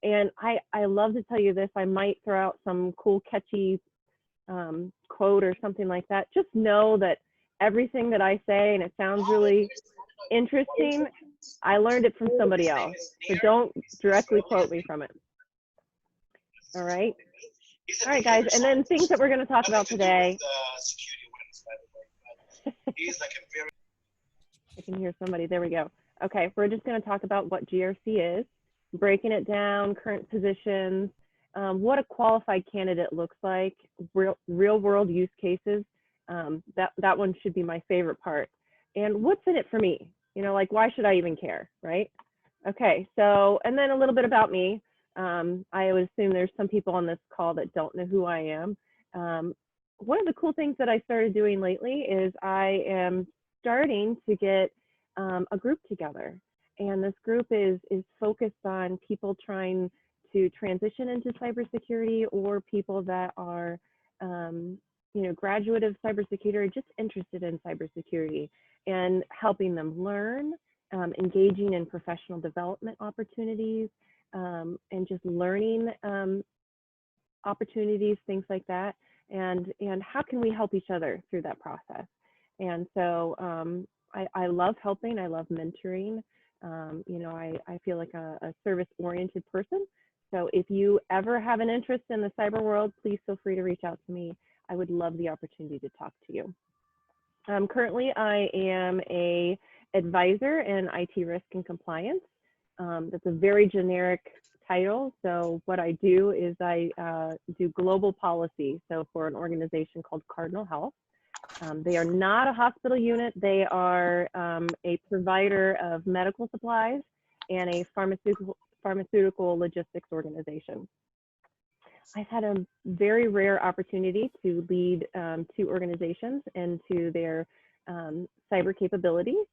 And I love to tell you this. I might throw out some cool, catchy quote or something like that. Just know that everything that I say, and it sounds really interesting, I learned it from somebody else. So don't directly quote me from it. All right. All right, guys. And then things that we're going to talk about today. I can hear somebody. There we go. Okay, we're just going to talk about what GRC is, breaking it down, current positions, what a qualified candidate looks like, real world use cases. That one should be my favorite part. And what's in it for me? You know, like, why should I even care, right? Okay, so, and then a little bit about me. I would assume there's some people on this call that don't know who I am. One of the cool things that I started doing lately is I am starting to get a group together. And this group is focused on people trying to transition into cybersecurity, or people that are, you know, graduate of cybersecurity, or just interested in cybersecurity, and helping them learn, engaging in professional development opportunities, and just learning opportunities, things like that. And how can we help each other through that process? And so I love helping, I love mentoring. You know, I feel like a service-oriented person. So if you ever have an interest in the cyber world, please feel free to reach out to me. I would love the opportunity to talk to you. Currently, I am a advisor in IT risk and compliance. That's a very generic title. So what I do is I do global policy. So for an organization called Cardinal Health. They are not a hospital unit. They are a provider of medical supplies and a pharmaceutical logistics organization. I've had a very rare opportunity to lead 2 organizations into their cyber capabilities.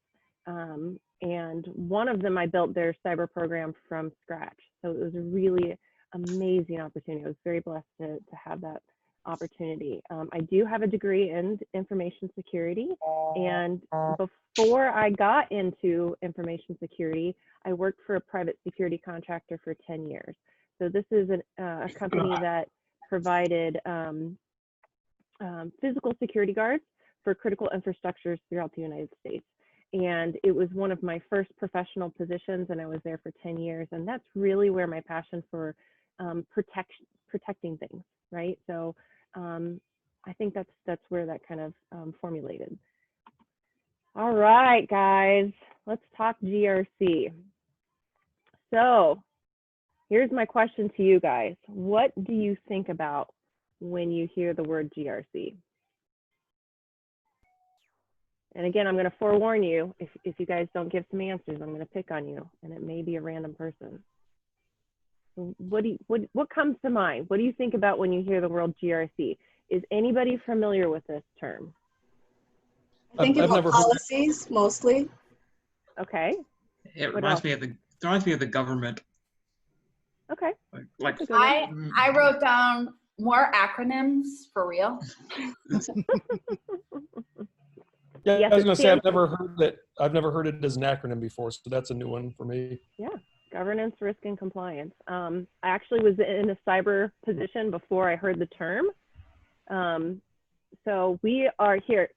And one of them, I built their cyber program from scratch. So it was a really amazing opportunity. I was very blessed to have that opportunity. I do have a degree in information security, and before I got into information security, I worked for a private security contractor for 10 years. So this is a company that provided physical security guards for critical infrastructures throughout the United States. And it was one of my first professional positions, and I was there for 10 years. And that's really where my passion for protecting things, right? So I think that's where that kind of formulated. All right, guys, let's talk GRC. So here's my question to you guys. What do you think about when you hear the word GRC? And again, I'm going to forewarn you, if you guys don't give some answers, I'm going to pick on you, and it may be a random person. What comes to mind? What do you think about when you hear the word GRC? Is anybody familiar with this term? I think about policies mostly. Okay. It reminds me of the government. Okay. Like I wrote down more acronyms for real. Yeah, Yes, I was going to say I've never heard it as an acronym before, so that's a new one for me. Yeah, governance, risk, and compliance. I actually was in a cyber position before I heard the term. So we are here.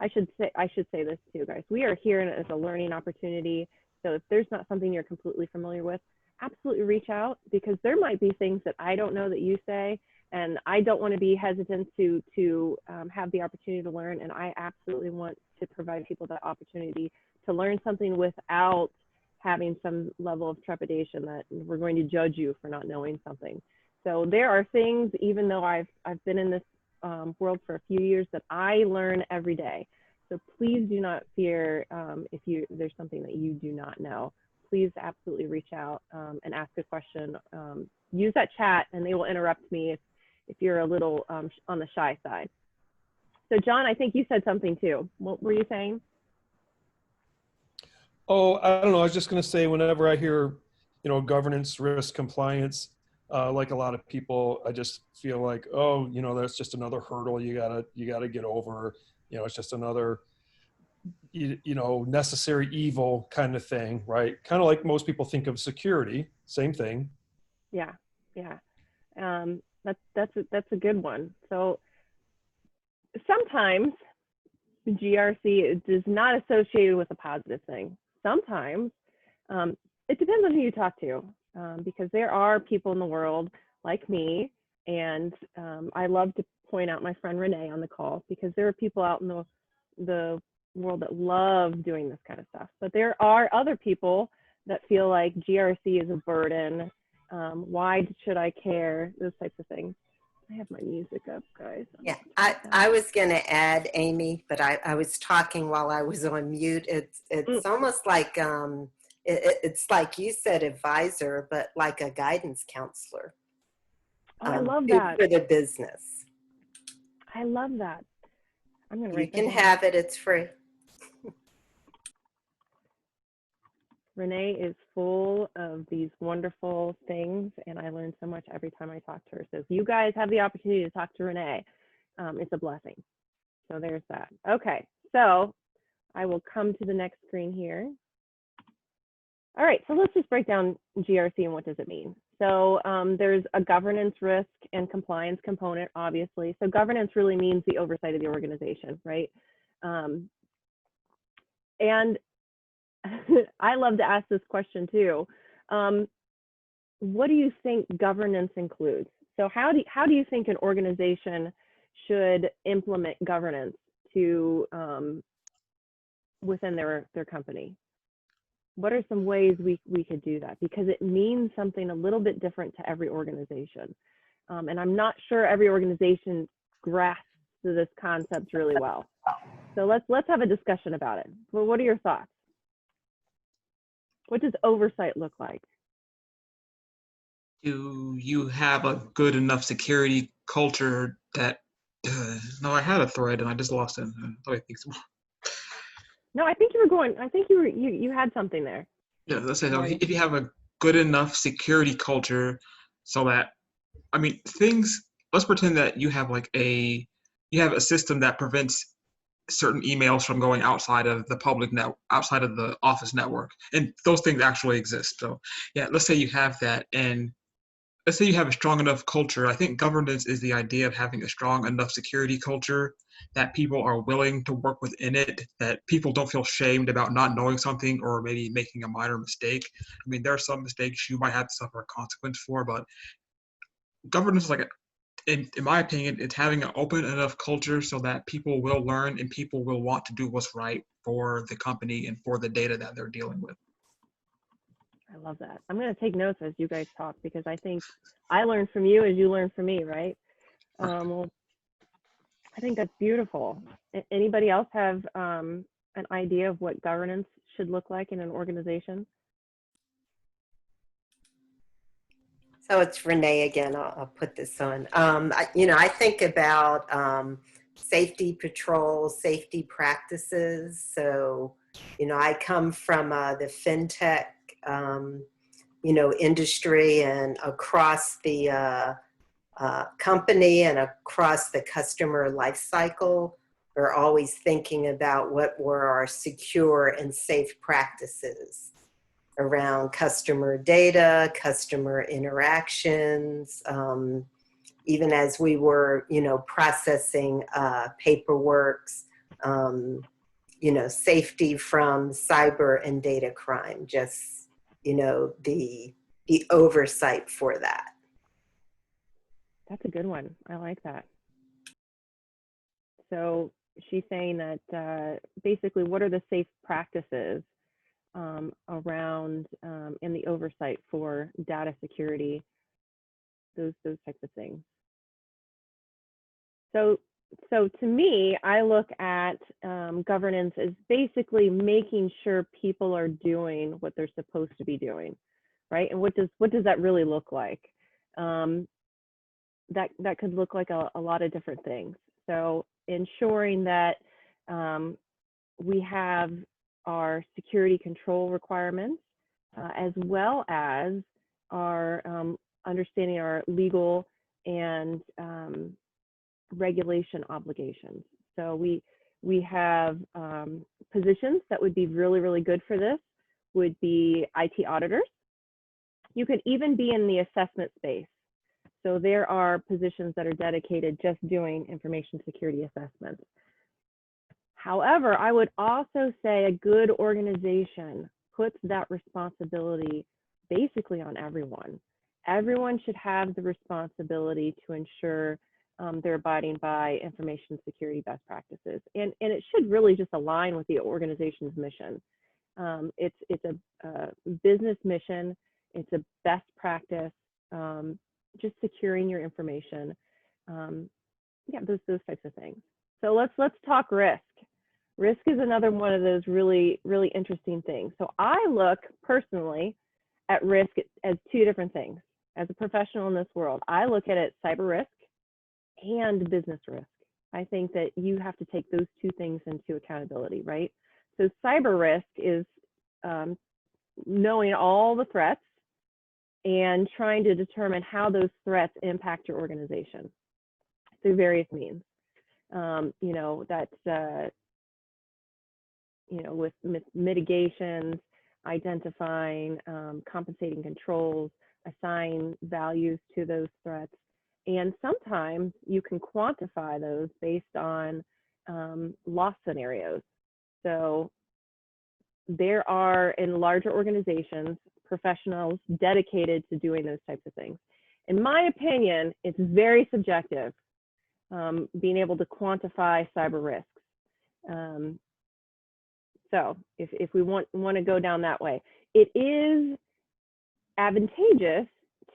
I should say this too, guys. We are here as a learning opportunity. So if there's not something you're completely familiar with, absolutely reach out, because there might be things that I don't know that you say, and I don't want to be hesitant to have the opportunity to learn. And I absolutely want to provide people that opportunity to learn something without having some level of trepidation that we're going to judge you for not knowing something. So there are things, even though I've been in this world for a few years, that I learn every day. So please do not fear if there's something that you do not know. Please absolutely reach out and ask a question. Use that chat, and they will interrupt me if you're a little on the shy side. So John, I think you said something too. What were you saying? Oh, I don't know. I was just going to say, whenever I hear, governance, risk, compliance, like a lot of people, I just feel like, oh, that's just another hurdle you gotta get over. It's just another, necessary evil kind of thing, right? Kind of like most people think of security, same thing. Yeah, yeah. That's a good one. So sometimes GRC is not associated with a positive thing. Sometimes it depends on who you talk to, because there are people in the world like me, and I love to point out my friend Renee on the call, because there are people out in the world that love doing this kind of stuff. But there are other people that feel like GRC is a burden. Why should I care? Those types of things. I have my music up, guys. Yeah, I was going to add, Amy, but I was talking while I was on mute. It's almost like, it's like you said, advisor, but like a guidance counselor. Oh, I love that. For the business. I love that. I'm going to write that You can down. have it. It's free. Renee is full of these wonderful things, and I learn so much every time I talk to her. So if you guys have the opportunity to talk to Renee, it's a blessing. So there's that. Okay, so I will come to the next screen here. All right, so let's just break down GRC and what does it mean. So there's a governance, risk, and compliance component, obviously. So governance really means the oversight of the organization, right? And I love to ask this question too. What do you think governance includes? So how do you think an organization should implement governance to within their company? What are some ways we could do that? Because it means something a little bit different to every organization. And I'm not sure every organization grasps this concept really well. So let's have a discussion about it. Well, what are your thoughts? What does oversight look like? Do you have a good enough security culture that, no, I had a thread and I just lost it. Let me think some more. No, I think you were going, I think you had something there. Yeah, let's say, if you have a good enough security culture so that, I mean, let's pretend that you have you have a system that prevents certain emails from going outside of the public outside of the office network, and those things actually exist. So yeah, let's say you have that, and let's say you have a strong enough culture. I think governance is the idea of having a strong enough security culture that people are willing to work within it, that people don't feel shamed about not knowing something or maybe making a minor mistake. I mean, there are some mistakes you might have to suffer a consequence for, but governance is like in my opinion, it's having an open enough culture so that people will learn and people will want to do what's right for the company and for the data that they're dealing with. I love that. I'm going to take notes as you guys talk, because I think I learn from you as you learn from me, right? Well, I think that's beautiful. Anybody else have an idea of what governance should look like in an organization? So it's Renee again. I'll put this on. I think about safety patrols, safety practices. So, I come from the fintech, industry, and across the company and across the customer life cycle. We're always thinking about what were our secure and safe practices around customer data, customer interactions, even as we were, processing paperwork, safety from cyber and data crime, just, the oversight for that. That's a good one. I like that. So she's saying that basically, what are the safe practices around and the oversight for data security, those types of things. So to me, I look at governance as basically making sure people are doing what they're supposed to be doing, right? And what does that really look like? That could look like a lot of different things. So ensuring that we have our security control requirements, as well as our understanding our legal and regulation obligations. So we have positions that would be really, really good for this, would be IT auditors. You could even be in the assessment space. So there are positions that are dedicated just doing information security assessments. However, I would also say a good organization puts that responsibility basically on everyone. Everyone should have the responsibility to ensure they're abiding by information security best practices. And it should really just align with the organization's mission. It's a business mission, it's a best practice, just securing your information. Yeah, those types of things. So let's talk risk. Risk is another one of those really, really interesting things. So I look personally at risk as two different things. As a professional in this world, I look at it cyber risk and business risk. I think that you have to take those two things into accountability, right? So cyber risk is knowing all the threats and trying to determine how those threats impact your organization through various means. You know, that's you know, with mitigations, identifying, compensating controls, assign values to those threats. And sometimes you can quantify those based on loss scenarios. So there are, in larger organizations, professionals dedicated to doing those types of things. In my opinion, it's very subjective, being able to quantify cyber risks. So if we want to go down that way, it is advantageous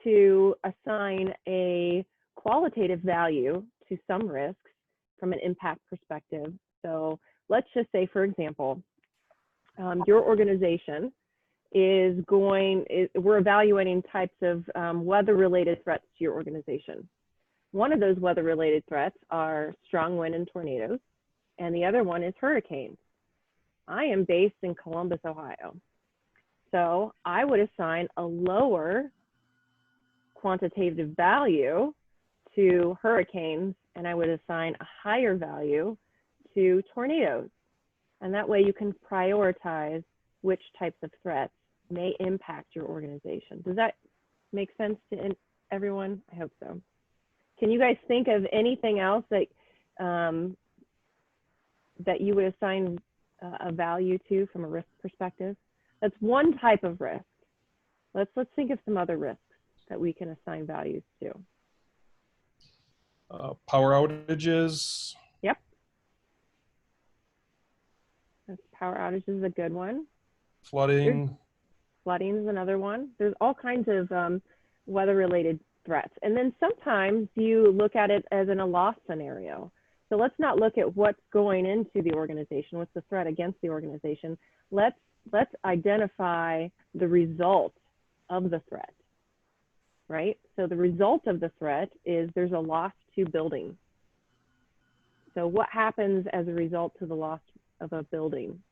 to assign a qualitative value to some risks from an impact perspective. So let's just say, for example, your organization we're evaluating types of weather-related threats to your organization. One of those weather-related threats are strong wind and tornadoes, and the other one is hurricanes. I am based in Columbus, Ohio. So I would assign a lower quantitative value to hurricanes, and I would assign a higher value to tornadoes. And that way you can prioritize which types of threats may impact your organization. Does that make sense to everyone? I hope so. Can you guys think of anything else that that you would assign a value to from a risk perspective? That's one type of risk. Let's think of some other risks that we can assign values to. Power outages. Yep. Power outages is a good one. Flooding. Flooding is another one. There's all kinds of weather-related threats. And then sometimes you look at it as in a loss scenario. So let's not look at what's going into the organization, what's the threat against the organization. Let's identify the result of the threat, right? So the result of the threat is there's a loss to building. So what happens as a result to the loss of a building,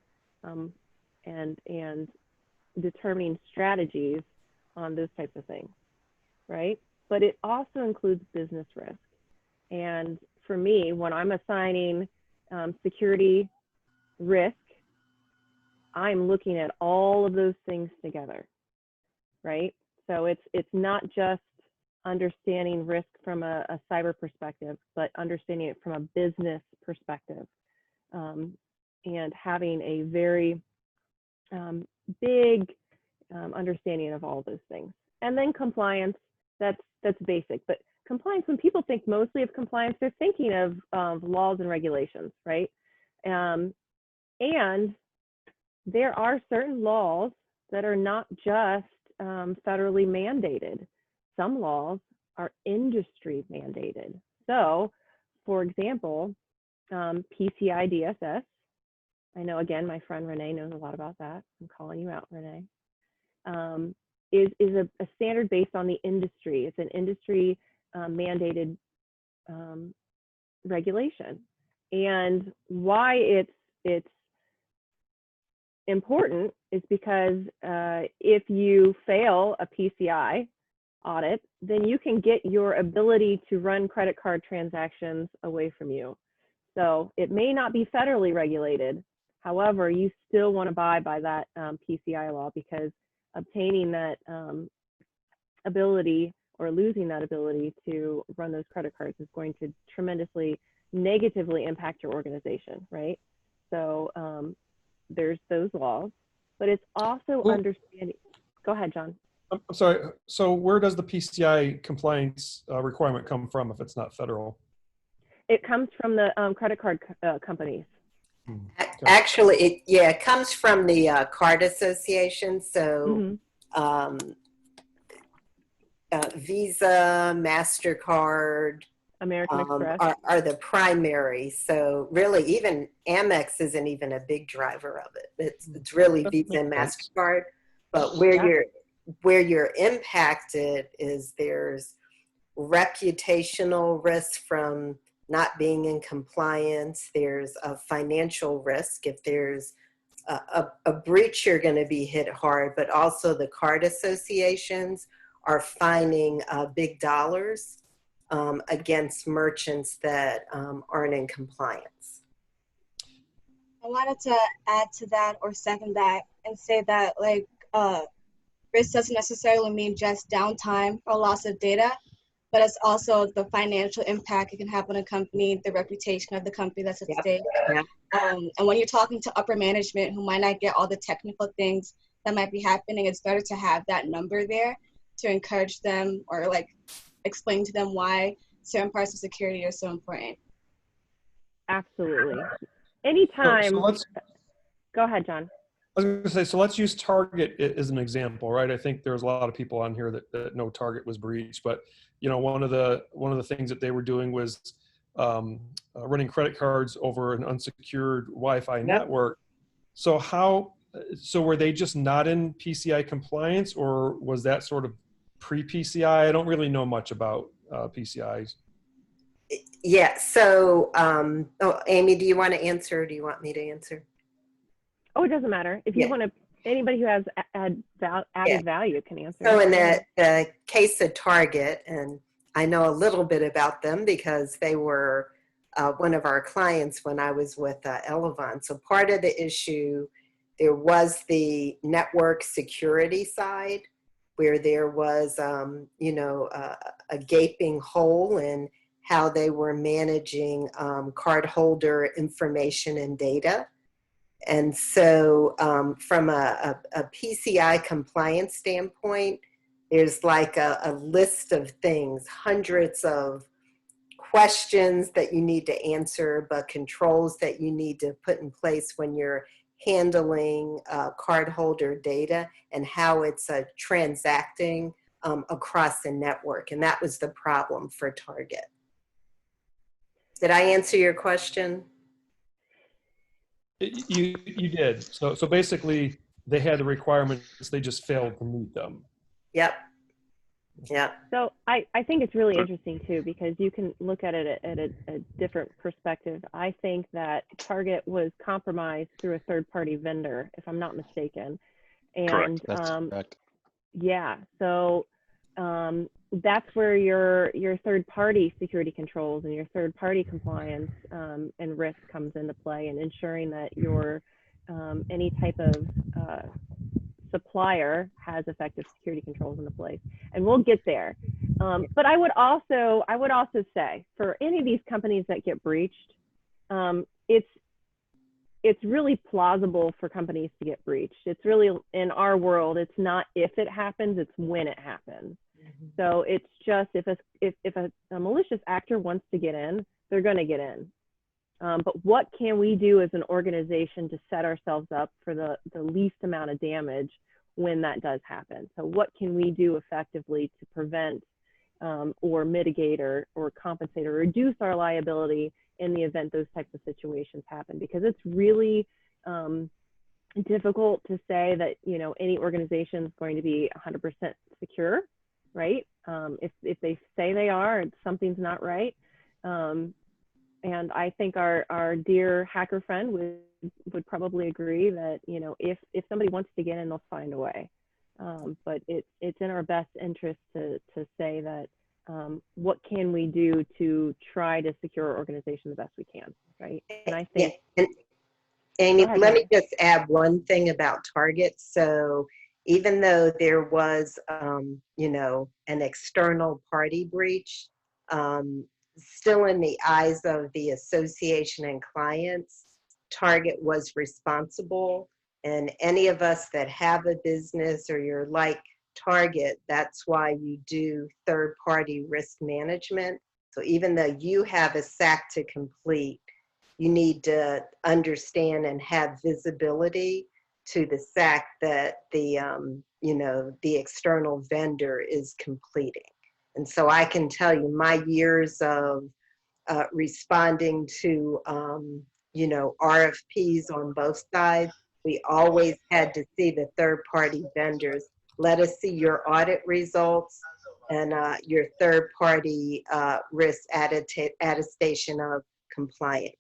and determining strategies on those types of things, right? But it also includes business risk. And for me, when I'm assigning security risk, I'm looking at all of those things together, right? So it's not just understanding risk from a cyber perspective, but understanding it from a business perspective, and having a very big understanding of all those things. And then compliance, that's basic. But compliance, when people think mostly of compliance, they're thinking of laws and regulations, right? And there are certain laws that are not just federally mandated. Some laws are industry mandated. So, for example, Pci Dss, I know, again, my friend Renee knows a lot about that. I'm calling you out, Renee. Is a standard based on the industry. It's an industry mandated regulation. And why it's important is because if you fail a PCI audit, then you can get your ability to run credit card transactions away from you. So it may not be federally regulated. However, you still want to abide by that PCI law, because obtaining that ability or losing that ability to run those credit cards is going to tremendously negatively impact your organization, right? So there's those laws, but it's also understanding. Go ahead, John. I'm sorry. So where does the PCI compliance requirement come from if it's not federal? It comes from the credit card companies. Okay. Actually, it comes from the card association. So Visa, MasterCard, American Express are the primary. So really, even Amex isn't even a big driver of it. It's really Visa and MasterCard. But where you're impacted is there's reputational risk from not being in compliance. There's a financial risk. If there's a breach, you're going to be hit hard, but also the card associations are fining big dollars against merchants that aren't in compliance. I wanted to add to that or second that and say that like risk doesn't necessarily mean just downtime or loss of data, but it's also the financial impact it can have on a company, the reputation of the company that's at stake. Yep. And when you're talking to upper management who might not get all the technical things that might be happening, it's better to have that number there to encourage them or like explain to them why certain parts of security are so important. Absolutely. Anytime. Go ahead, John. I was going to say, so let's use Target as an example, right? I think there's a lot of people on here that know Target was breached, but you know, one of the things that they were doing was running credit cards over an unsecured Wi-Fi network. So were they just not in PCI compliance, or was that sort of pre-PCI? I don't really know much about PCIs. Yeah. So, Amy, do you want to answer, or do you want me to answer? Oh, it doesn't matter. If you want to, anybody who has added value can answer. So in the case of Target, and I know a little bit about them because they were one of our clients when I was with Elevon. So part of the issue, there was the network security side where there was, a gaping hole in how they were managing cardholder information and data. And so from a PCI compliance standpoint, there's like a list of things, hundreds of questions that you need to answer, but controls that you need to put in place when you're handling cardholder data and how it's transacting across the network. And that was the problem for Target. Did I answer your question? You did. So basically they had the requirements, they just failed to meet them. Yep. Yeah. So I think it's really interesting too, because you can look at it at a different perspective. I think that Target was compromised through a third-party vendor, if I'm not mistaken. And correct. That's correct. Yeah. So that's where your third-party security controls and your third-party compliance and risk comes into play, and ensuring that your any type of supplier has effective security controls into place. And we'll get there. But I would also say for any of these companies that get breached, it's really plausible for companies to get breached. It's really, in our world, it's not if it happens, it's when it happens. So it's just if a malicious actor wants to get in, they're going to get in. But what can we do as an organization to set ourselves up for the least amount of damage when that does happen? So what can we do effectively to prevent or mitigate or compensate or reduce our liability in the event those types of situations happen? Because it's really difficult to say that, you know, any organization is going to be 100% secure, right? If they say they are, something's not right. And I think our dear hacker friend would probably agree that, you know, if somebody wants to get in, they'll find a way. But it's in our best interest to say that what can we do to try to secure our organization the best we can, right? And I think. And Amy, let me just add one thing about Target. So even though there was, you know, an external party breach, still in the eyes of the association and clients, Target was responsible. And any of us that have a business or you're like Target, that's why you do third-party risk management. So even though you have a SAC to complete, you need to understand and have visibility to the SAC that the, you know, the external vendor is completing. And so I can tell you my years of responding to, you know, RFPs on both sides, we always had to see the third-party vendors. Let us see your audit results and your third-party risk attestation of compliance.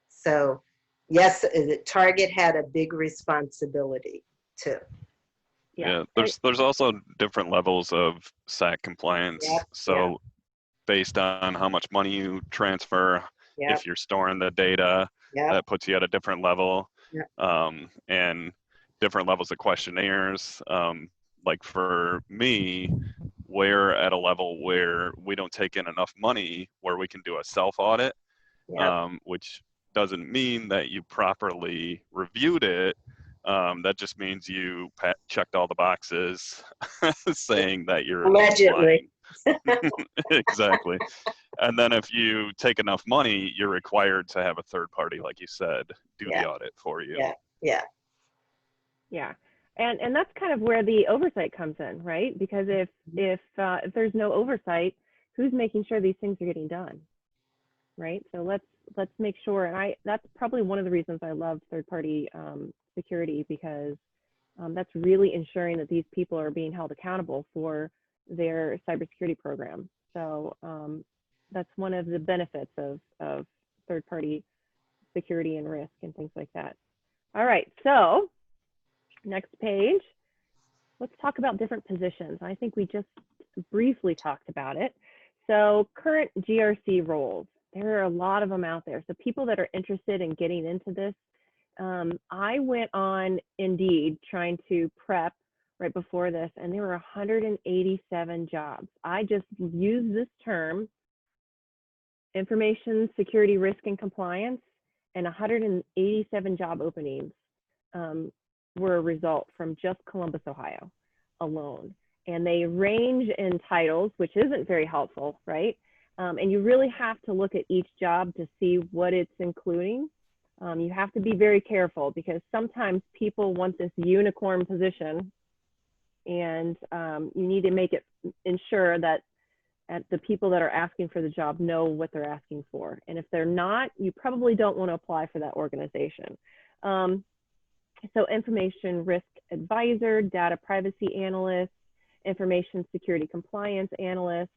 So yes, Target had a big responsibility too. Yeah, there's also different levels of SAC compliance. Yep, So yep. based on how much money you transfer, Yep, if you're storing the data, yep, that puts you at a different level. yep. And different levels of questionnaires. Like for me, we're at a level where we don't take in enough money where we can do a self-audit, Yep. which doesn't mean that you properly reviewed it. That just means you checked all the boxes saying that you're Allegedly. exactly. And then if you take enough money, you're required to have a third party, like you said, do Yeah. the audit for you. Yeah, yeah. Yeah, and that's kind of where the oversight comes in, right? Because if there's no oversight, who's making sure these things are getting done, right? So let's make sure. And that's probably one of the reasons I love third-party security, because that's really ensuring that these people are being held accountable for their cybersecurity program. So that's one of the benefits of third-party security and risk and things like that. All right, so next page, let's talk about different positions. I think we just briefly talked about it. So current GRC roles, there are a lot of them out there. So people that are interested in getting into this, I went on Indeed trying to prep right before this, and there were 187 jobs. I just used this term, information security, risk, and compliance, and 187 job openings were a result from just Columbus, Ohio alone. And they range in titles, which isn't very helpful, right? And you really have to look at each job to see what it's including. You have to be very careful, because sometimes people want this unicorn position, and you need to ensure that the people that are asking for the job know what they're asking for. And if they're not, you probably don't want to apply for that organization. So information risk advisor, data privacy analyst, information security compliance analyst,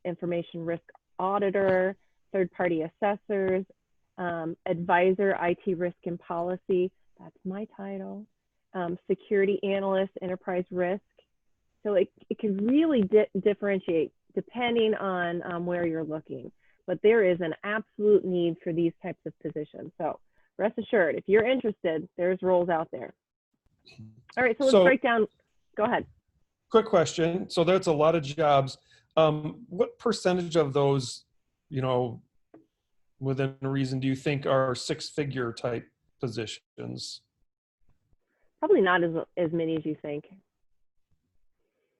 information risk auditor, third-party assessors, advisor, IT risk and policy, that's my title, security analyst, enterprise risk. So it can really differentiate depending on where you're looking, but there is an absolute need for these types of positions. So rest assured, if you're interested, there's roles out there. All right, so let's break down. Go ahead. Quick question. So that's a lot of jobs. What percentage of those, you know, within reason, do you think are six-figure type positions? Probably not as many as you think.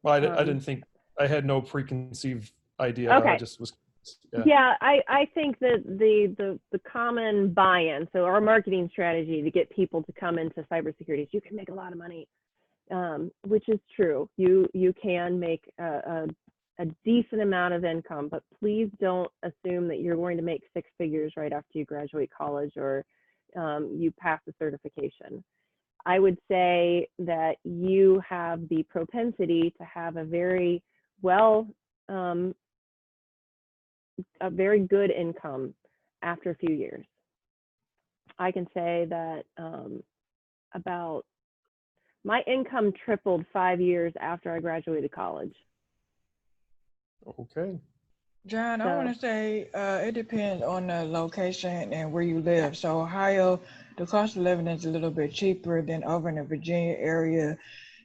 Well, I didn't think, I had no preconceived idea. Okay. I just was. Yeah, I think that the common buy-in, so our marketing strategy to get people to come into cybersecurity is you can make a lot of money, which is true. You can make a decent amount of income, but please don't assume that you're going to make six figures right after you graduate college or you pass a certification. I would say that you have the propensity to have a very good income after a few years. I can say that about my income tripled 5 years after I graduated college. Okay. John, I want to say it depends on the location and where you live. So Ohio, the cost of living is a little bit cheaper than over in the Virginia area.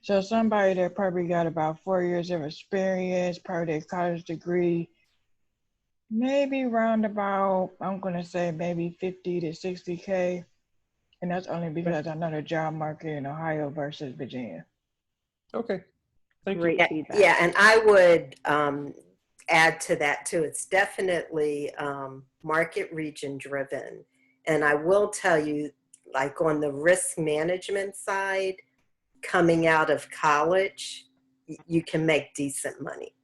So somebody that probably got about 4 years of experience, probably their college degree, maybe round about, I'm gonna say maybe 50 to 60K. And that's only because I know the job market in Ohio versus Virginia. Okay, thank you. Great Yeah, feedback. yeah, and I would add to that too. It's definitely market region driven. And I will tell you, like on the risk management side, coming out of college, you can make decent money.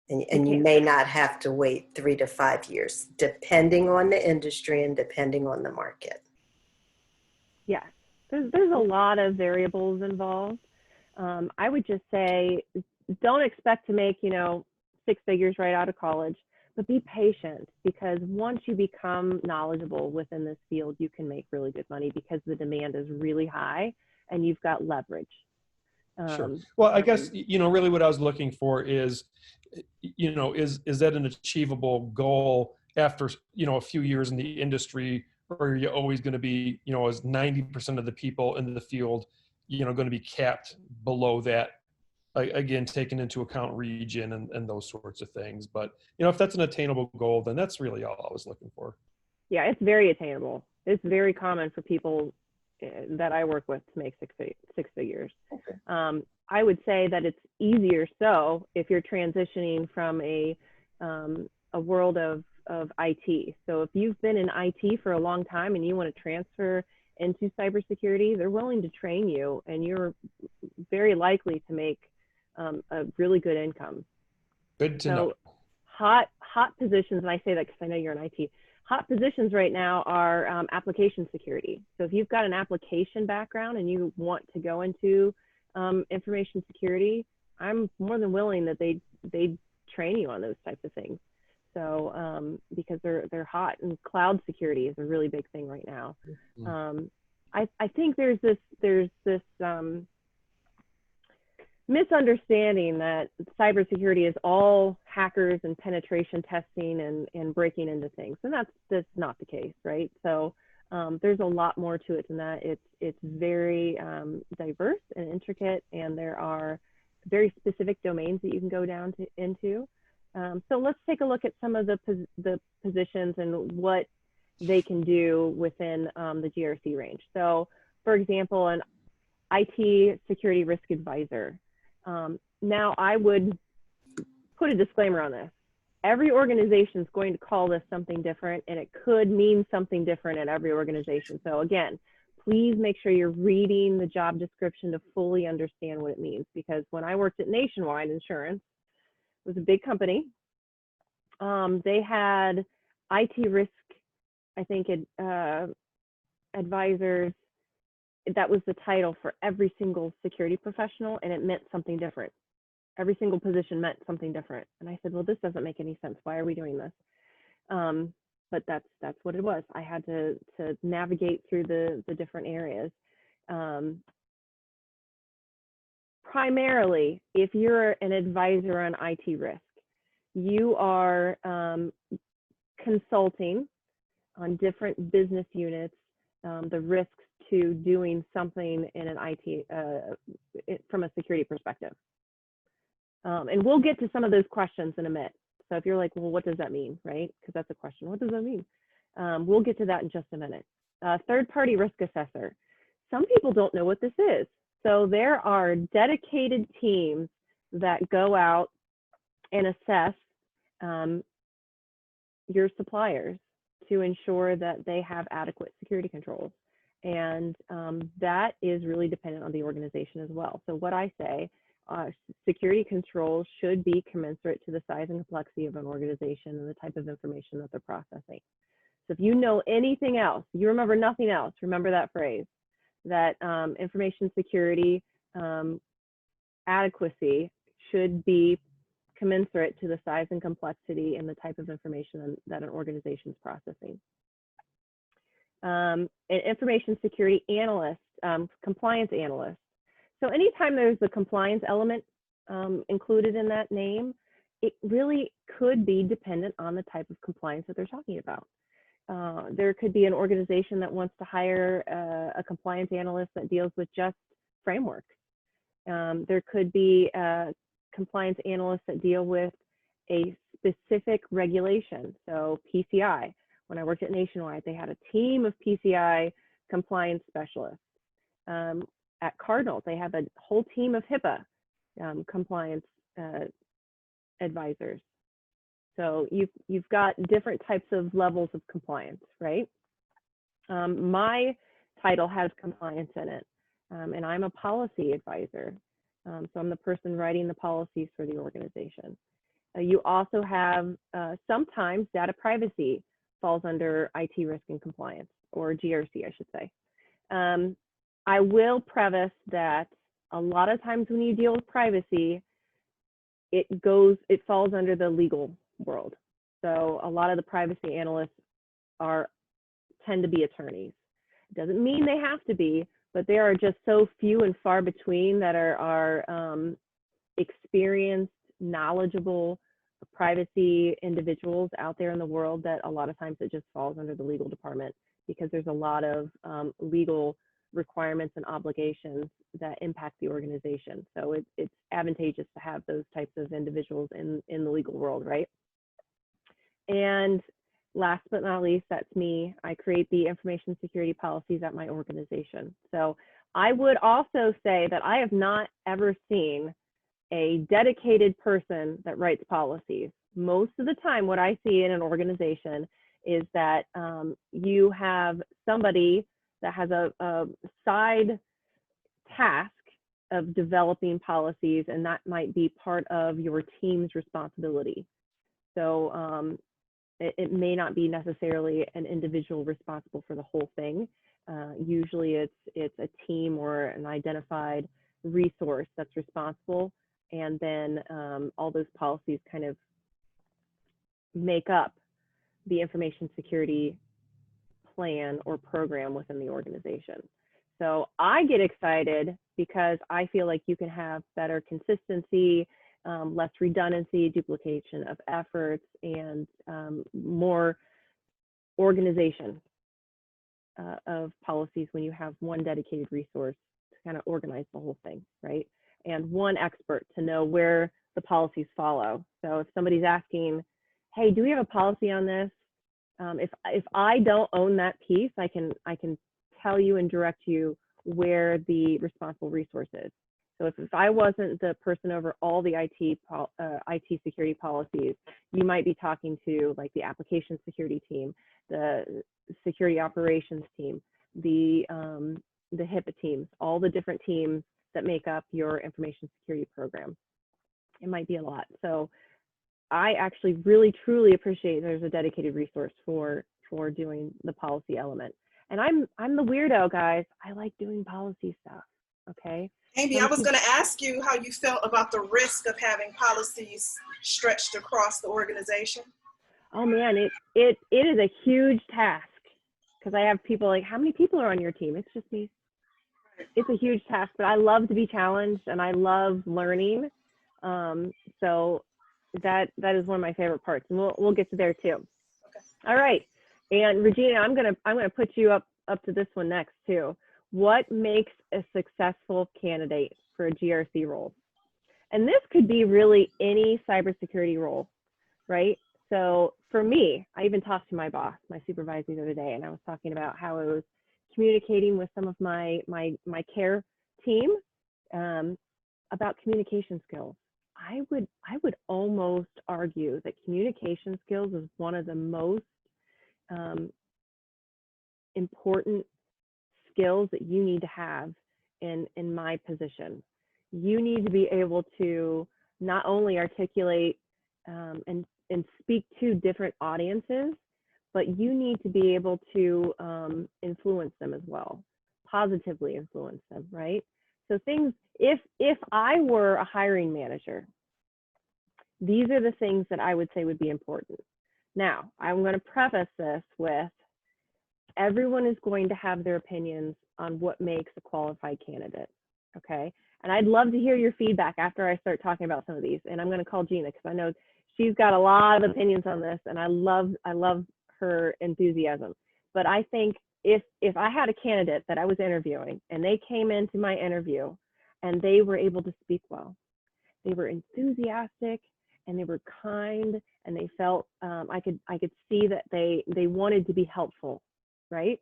And you may not have to wait 3 to 5 years, depending on the industry and depending on the market. Yes, there's a lot of variables involved. I would just say, don't expect to make, 6 figures right out of college, but be patient, because once you become knowledgeable within this field, you can make really good money because the demand is really high and you've got leverage. Sure. Well, I guess, really what I was looking for is, is that an achievable goal after, a few years in the industry, or are you always going to be, as 90% of the people in the field, going to be capped below that? Again, taking into account region and those sorts of things. But, if that's an attainable goal, then that's really all I was looking for. Yeah, it's very attainable. It's very common for people that I work with to make six figures. Okay. I would say that it's easier so if you're transitioning from a world of IT. So if you've been in IT for a long time and you want to transfer into cybersecurity, they're willing to train you, and you're very likely to make a really good income. Good to know. Hot positions, and I say that because I know you're in IT. Hot positions right now are application security. So if you've got an application background and you want to go into information security, I'm more than willing that they train you on those types of things. So because they're hot, and cloud security is a really big thing right now. Mm-hmm. I think there's this misunderstanding that cybersecurity is all hackers and penetration testing and breaking into things, and that's not the case, right? So there's a lot more to it than that. It's very diverse and intricate, and there are very specific domains that you can go down into. So let's take a look at some of the positions and what they can do within the GRC range. So, for example, an IT security risk advisor. Now, I would put a disclaimer on this. Every organization is going to call this something different, and it could mean something different at every organization. So again, please make sure you're reading the job description to fully understand what it means, because when I worked at Nationwide Insurance, it was a big company. They had IT risk, I think, advisors. That was the title for every single security professional, and it meant something different. Every single position meant something different. And I said, well, this doesn't make any sense. Why are we doing this? But that's what it was. I had to navigate through the different areas. Primarily, if you're an advisor on IT risk, you are consulting on different business units, the risks to doing something in an IT from a security perspective. And we'll get to some of those questions in a minute. So if you're like, well, what does that mean, right? Because that's a question. What does that mean? We'll get to that in just a minute. Third-party risk assessor. Some people don't know what this is. So there are dedicated teams that go out and assess your suppliers to ensure that they have adequate security controls. And that is really dependent on the organization as well. So what I say, security controls should be commensurate to the size and complexity of an organization and the type of information that they're processing. So if you know anything else, you remember nothing else, remember that phrase, that information security adequacy should be commensurate to the size and complexity and the type of information that an organization is processing. An information security analyst, compliance analyst. So anytime there's a compliance element included in that name, it really could be dependent on the type of compliance that they're talking about. There could be an organization that wants to hire a compliance analyst that deals with just frameworks. There could be compliance analysts that deal with a specific regulation. So PCI, when I worked at Nationwide, they had a team of PCI compliance specialists. At Cardinal, they have a whole team of HIPAA compliance advisors. So you've got different types of levels of compliance, right? My title has compliance in it, and I'm a policy advisor. So I'm the person writing the policies for the organization. You also have sometimes data privacy falls under IT risk and compliance, or GRC, I should say. I will preface that a lot of times when you deal with privacy, it falls under the legal world. So a lot of the privacy analysts tend to be attorneys. It doesn't mean they have to be, but there are just so few and far between that are experienced, knowledgeable privacy individuals out there in the world, that a lot of times it just falls under the legal department, because there's a lot of legal requirements and obligations that impact the organization. So it's advantageous to have those types of individuals in the legal world, right? And last but not least, that's me. I create the information security policies at my organization. So I would also say that I have not ever seen a dedicated person that writes policies. Most of the time, what I see in an organization is that you have somebody that has a side task of developing policies, and that might be part of your team's responsibility. So it may not be necessarily an individual responsible for the whole thing. Usually it's a team or an identified resource that's responsible, and then all those policies kind of make up the information security plan or program within the organization. So I get excited because I feel like you can have better consistency, less redundancy, duplication of efforts, and more organization of policies when you have one dedicated resource to kind of organize the whole thing, right? And one expert to know where the policies follow. So if somebody's asking, hey, do we have a policy on this? If I don't own that piece, I can tell you and direct you where the responsible resource is. So if I wasn't the person over all the IT security policies, you might be talking to like the application security team, the security operations team, the HIPAA teams, all the different teams that make up your information security program. It might be a lot. So I actually really truly appreciate there's a dedicated resource for doing the policy element. And I'm the weirdo, guys. I like doing policy stuff. Okay. Amy, I was going to ask you how you felt about the risk of having policies stretched across the organization. Oh man, it is a huge task, because I have people like, how many people are on your team? It's just me. It's a huge task, but I love to be challenged and I love learning. So that is one of my favorite parts, and we'll get to there too. Okay. All right, and Regina, I'm gonna put you up to this one next too. What makes a successful candidate for a GRC role? And this could be really any cybersecurity role, right? So for me, I even talked to my boss, my supervisor the other day, and I was talking about how I was communicating with some of my care team about communication skills. I would almost argue that communication skills is one of the most important skills that you need to have in my position. You need to be able to not only articulate and speak to different audiences, but you need to be able to influence them as well, positively influence them, right? So things, if I were a hiring manager, these are the things that I would say would be important. Now, I'm going to preface this with, everyone is going to have their opinions on what makes a qualified candidate, okay? And I'd love to hear your feedback after I start talking about some of these. And I'm going to call Gina, because I know she's got a lot of opinions on this, and I love her enthusiasm. But I think if I had a candidate that I was interviewing and they came into my interview and they were able to speak well. They were enthusiastic and they were kind, and they felt, I could see that they wanted to be helpful, right?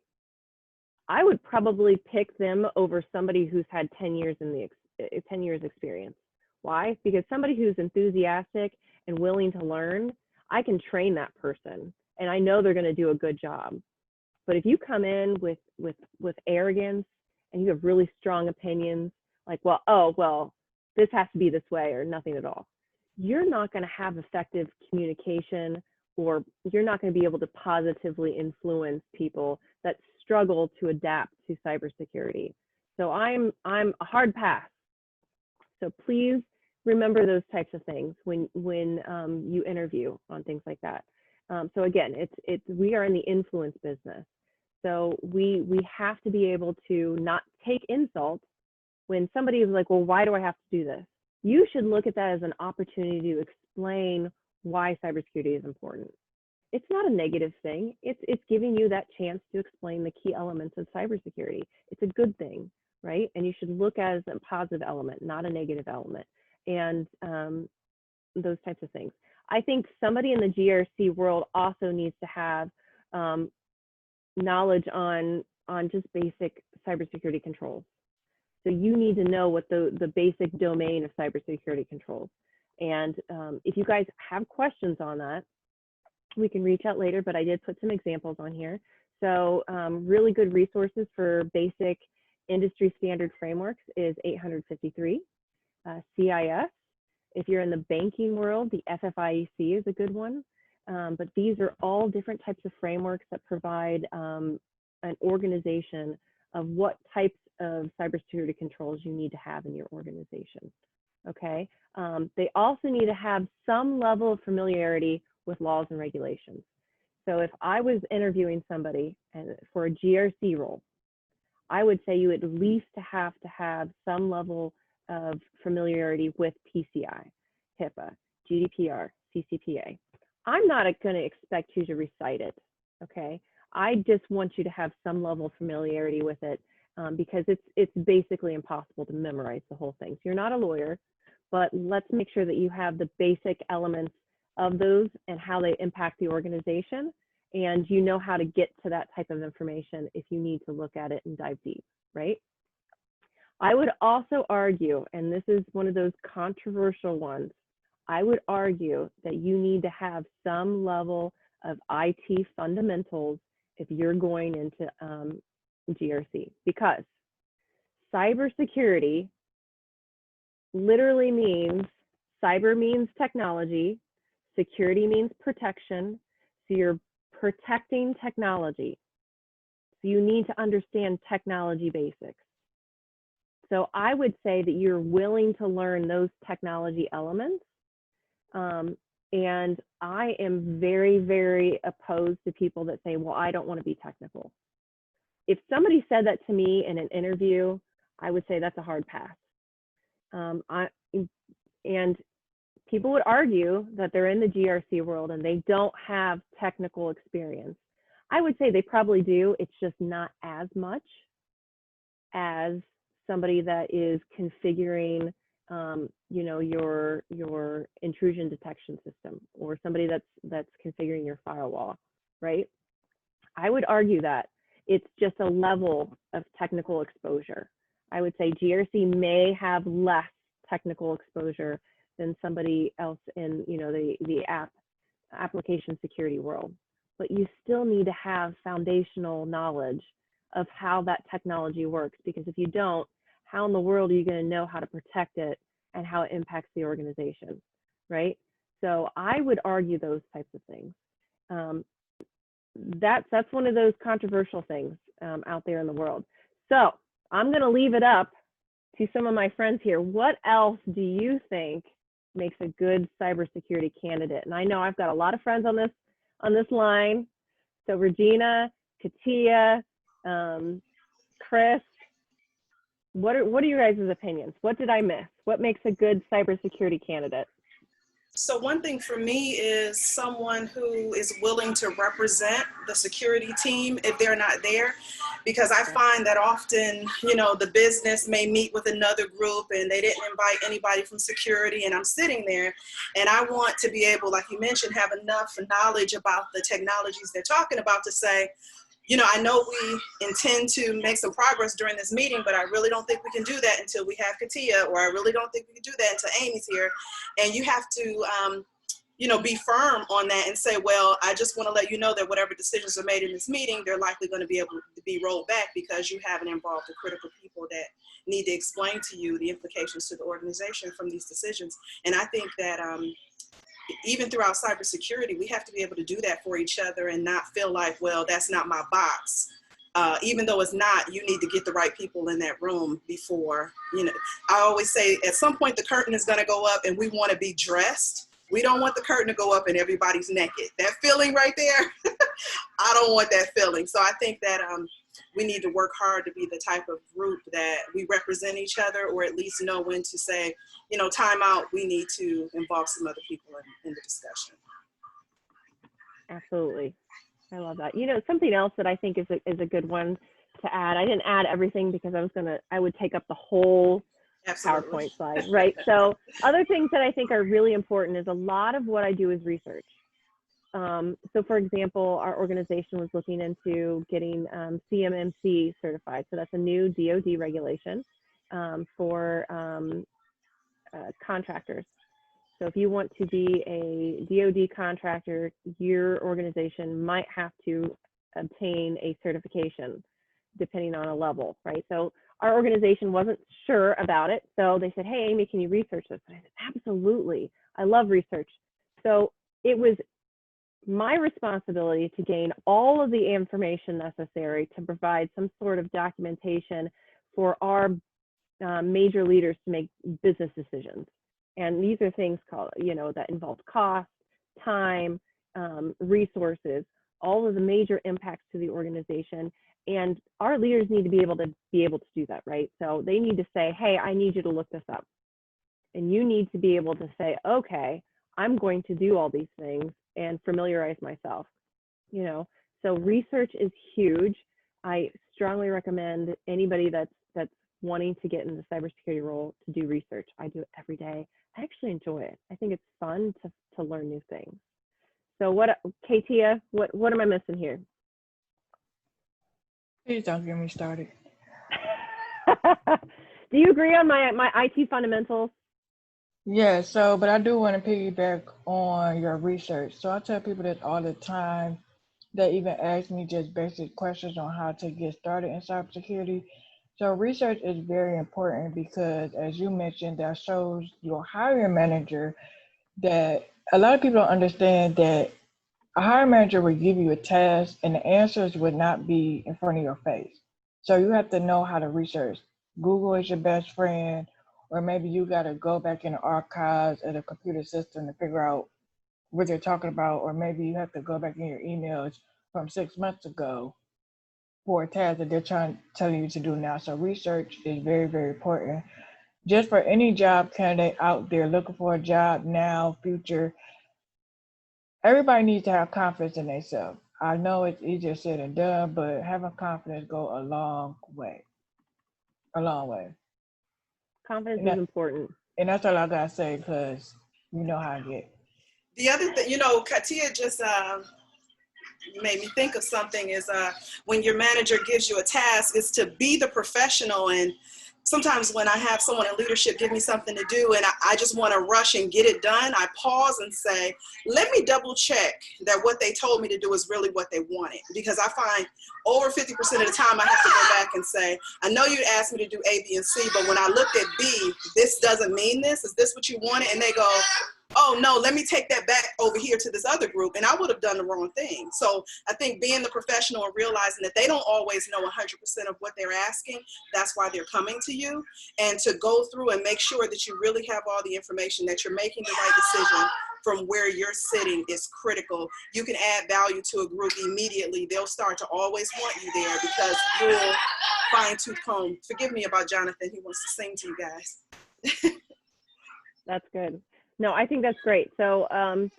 I would probably pick them over somebody who's had 10 years 10 years experience. Why? Because somebody who's enthusiastic and willing to learn, I can train that person and I know they're going to do a good job. But if you come in with arrogance and you have really strong opinions, like, well, this has to be this way or nothing at all, you're not going to have effective communication, or you're not going to be able to positively influence people that struggle to adapt to cybersecurity. So I'm a hard pass. So please remember those types of things when you interview on things like that. So again, we are in the influence business. So we have to be able to not take insults when somebody is like, well, why do I have to do this? You should look at that as an opportunity to explain why cybersecurity is important. It's not a negative thing. It's giving you that chance to explain the key elements of cybersecurity. It's a good thing, right? And you should look at it as a positive element, not a negative element, and those types of things. I think somebody in the GRC world also needs to have knowledge on just basic cybersecurity controls. So you need to know what the basic domain of cybersecurity controls. And if you guys have questions on that, we can reach out later, but I did put some examples on here. So really good resources for basic industry standard frameworks is 853. CIS, if you're in the banking world, the FFIEC is a good one. But these are all different types of frameworks that provide an organization of what types of cybersecurity controls you need to have in your organization, okay? They also need to have some level of familiarity with laws and regulations. So if I was interviewing somebody for a GRC role, I would say you at least have to have some level of familiarity with PCI, HIPAA, GDPR, CCPA. I'm not going to expect you to recite it, okay? I just want you to have some level of familiarity with it because it's basically impossible to memorize the whole thing. So you're not a lawyer, but let's make sure that you have the basic elements of those and how they impact the organization, and you know how to get to that type of information if you need to look at it and dive deep, right? I would also argue, and this is one of those controversial ones, I would argue that you need to have some level of IT fundamentals if you're going into GRC, because cybersecurity literally means, cyber means technology, security means protection, so you're protecting technology. So you need to understand technology basics. So I would say that you're willing to learn those technology elements. And I am very, very opposed to people that say, well, I don't want to be technical. If somebody said that to me in an interview, I would say that's a hard pass. And people would argue that they're in the GRC world and they don't have technical experience. I would say they probably do. It's just not as much as somebody that is configuring you know, your intrusion detection system, or somebody that's configuring your firewall, right? I would argue that it's just a level of technical exposure. I would say GRC may have less technical exposure than somebody else in, you know, the application security world, but you still need to have foundational knowledge of how that technology works, because if you don't, how in the world are you going to know how to protect it and how it impacts the organization, right? So I would argue those types of things. That's one of those controversial things out there in the world. So I'm going to leave it up to some of my friends here. What else do you think makes a good cybersecurity candidate? And I know I've got a lot of friends on this line. So Regina, Katia, Chris, what are your guys' opinions? What did I miss? What makes a good cybersecurity candidate? So one thing for me is someone who is willing to represent the security team if they're not there. because I find that often, you know, the business may meet with another group and they didn't invite anybody from security, and I'm sitting there and I want to be able, like you mentioned, have enough knowledge about the technologies they're talking about to say, you know, I know we intend to make some progress during this meeting, but I really don't think we can do that until we have Katia, or I really don't think we can do that until Amy's here. And you have to, you know, be firm on that and say, well, I just want to let you know that whatever decisions are made in this meeting, they're likely going to be able to be rolled back because you haven't involved the critical people that need to explain to you the implications to the organization from these decisions. And I think that even throughout cybersecurity, we have to be able to do that for each other and not feel like, well, that's not my box. Even though it's not, you need to get the right people in that room before, you know. I always say at some point the curtain is going to go up and we want to be dressed. We don't want the curtain to go up and everybody's naked. That feeling right there, I don't want that feeling. So I think that we need to work hard to be the type of group that we represent each other, or at least know when to say, you know, time out, we need to involve some other people in the discussion. Absolutely. I love that. You know, something else that I think is a good one to add. I didn't add everything because I would take up the whole Absolutely. PowerPoint slide, right? So other things that I think are really important is a lot of what I do is research. So for example, our organization was looking into getting CMMC certified. So that's a new DoD regulation for contractors. So if you want to be a DoD contractor, your organization might have to obtain a certification depending on a level, right? So our organization wasn't sure about it. So they said, hey, Amy, can you research this? And I said, absolutely. I love research. So it was my responsibility to gain all of the information necessary to provide some sort of documentation for our major leaders to make business decisions. And these are things called, you know, that involve cost, time, resources, all of the major impacts to the organization. And our leaders need to be able to do that, right? So they need to say, hey, I need you to look this up. And you need to be able to say, okay, I'm going to do all these things and familiarize myself, you know. So research is huge. I strongly recommend anybody that's wanting to get in the cybersecurity role to do research. I do it every day. I actually enjoy it. I think it's fun to learn new things. So what, Katia, what am I missing here? Please don't get me started. Do you agree on my IT fundamentals? Yeah, so, but I do want to piggyback on your research. So I tell people this all the time. They even ask me just basic questions on how to get started in cybersecurity. So research is very important because, as you mentioned, that shows your hiring manager that a lot of people don't understand that a hiring manager would give you a task and the answers would not be in front of your face. So you have to know how to research. Google is your best friend, or maybe you got to go back in the archives of the computer system to figure out what they're talking about, or maybe you have to go back in your emails from 6 months ago for a task that they're trying to tell you to do now. So research is very, very important. Just for any job candidate out there looking for a job now, future, everybody needs to have confidence in themselves. I know it's easier said than done, but having confidence go a long way. A long way. Confidence is important. And that's all I gotta say, because you know how I get. The other thing, you know, Katia just made me think of something is when your manager gives you a task, is to be the professional. And sometimes when I have someone in leadership give me something to do and I just want to rush and get it done, I pause and say, let me double check that what they told me to do is really what they wanted. Because I find over 50% of the time I have to go back and say, I know you asked me to do A, B, and C, but when I looked at B, this doesn't mean this. Is this what you wanted? And they go, oh no, let me take that back over here to this other group, and I would have done the wrong thing. So I think being the professional and realizing that they don't always know 100% of what they're asking, that's why they're coming to you, and to go through and make sure that you really have all the information, that you're making the right decision from where you're sitting is critical. You can add value to a group immediately. They'll start to always want you there because you'll fine-tooth comb. Forgive me about Jonathan, he wants to sing to you guys. That's good. No, I think that's great. So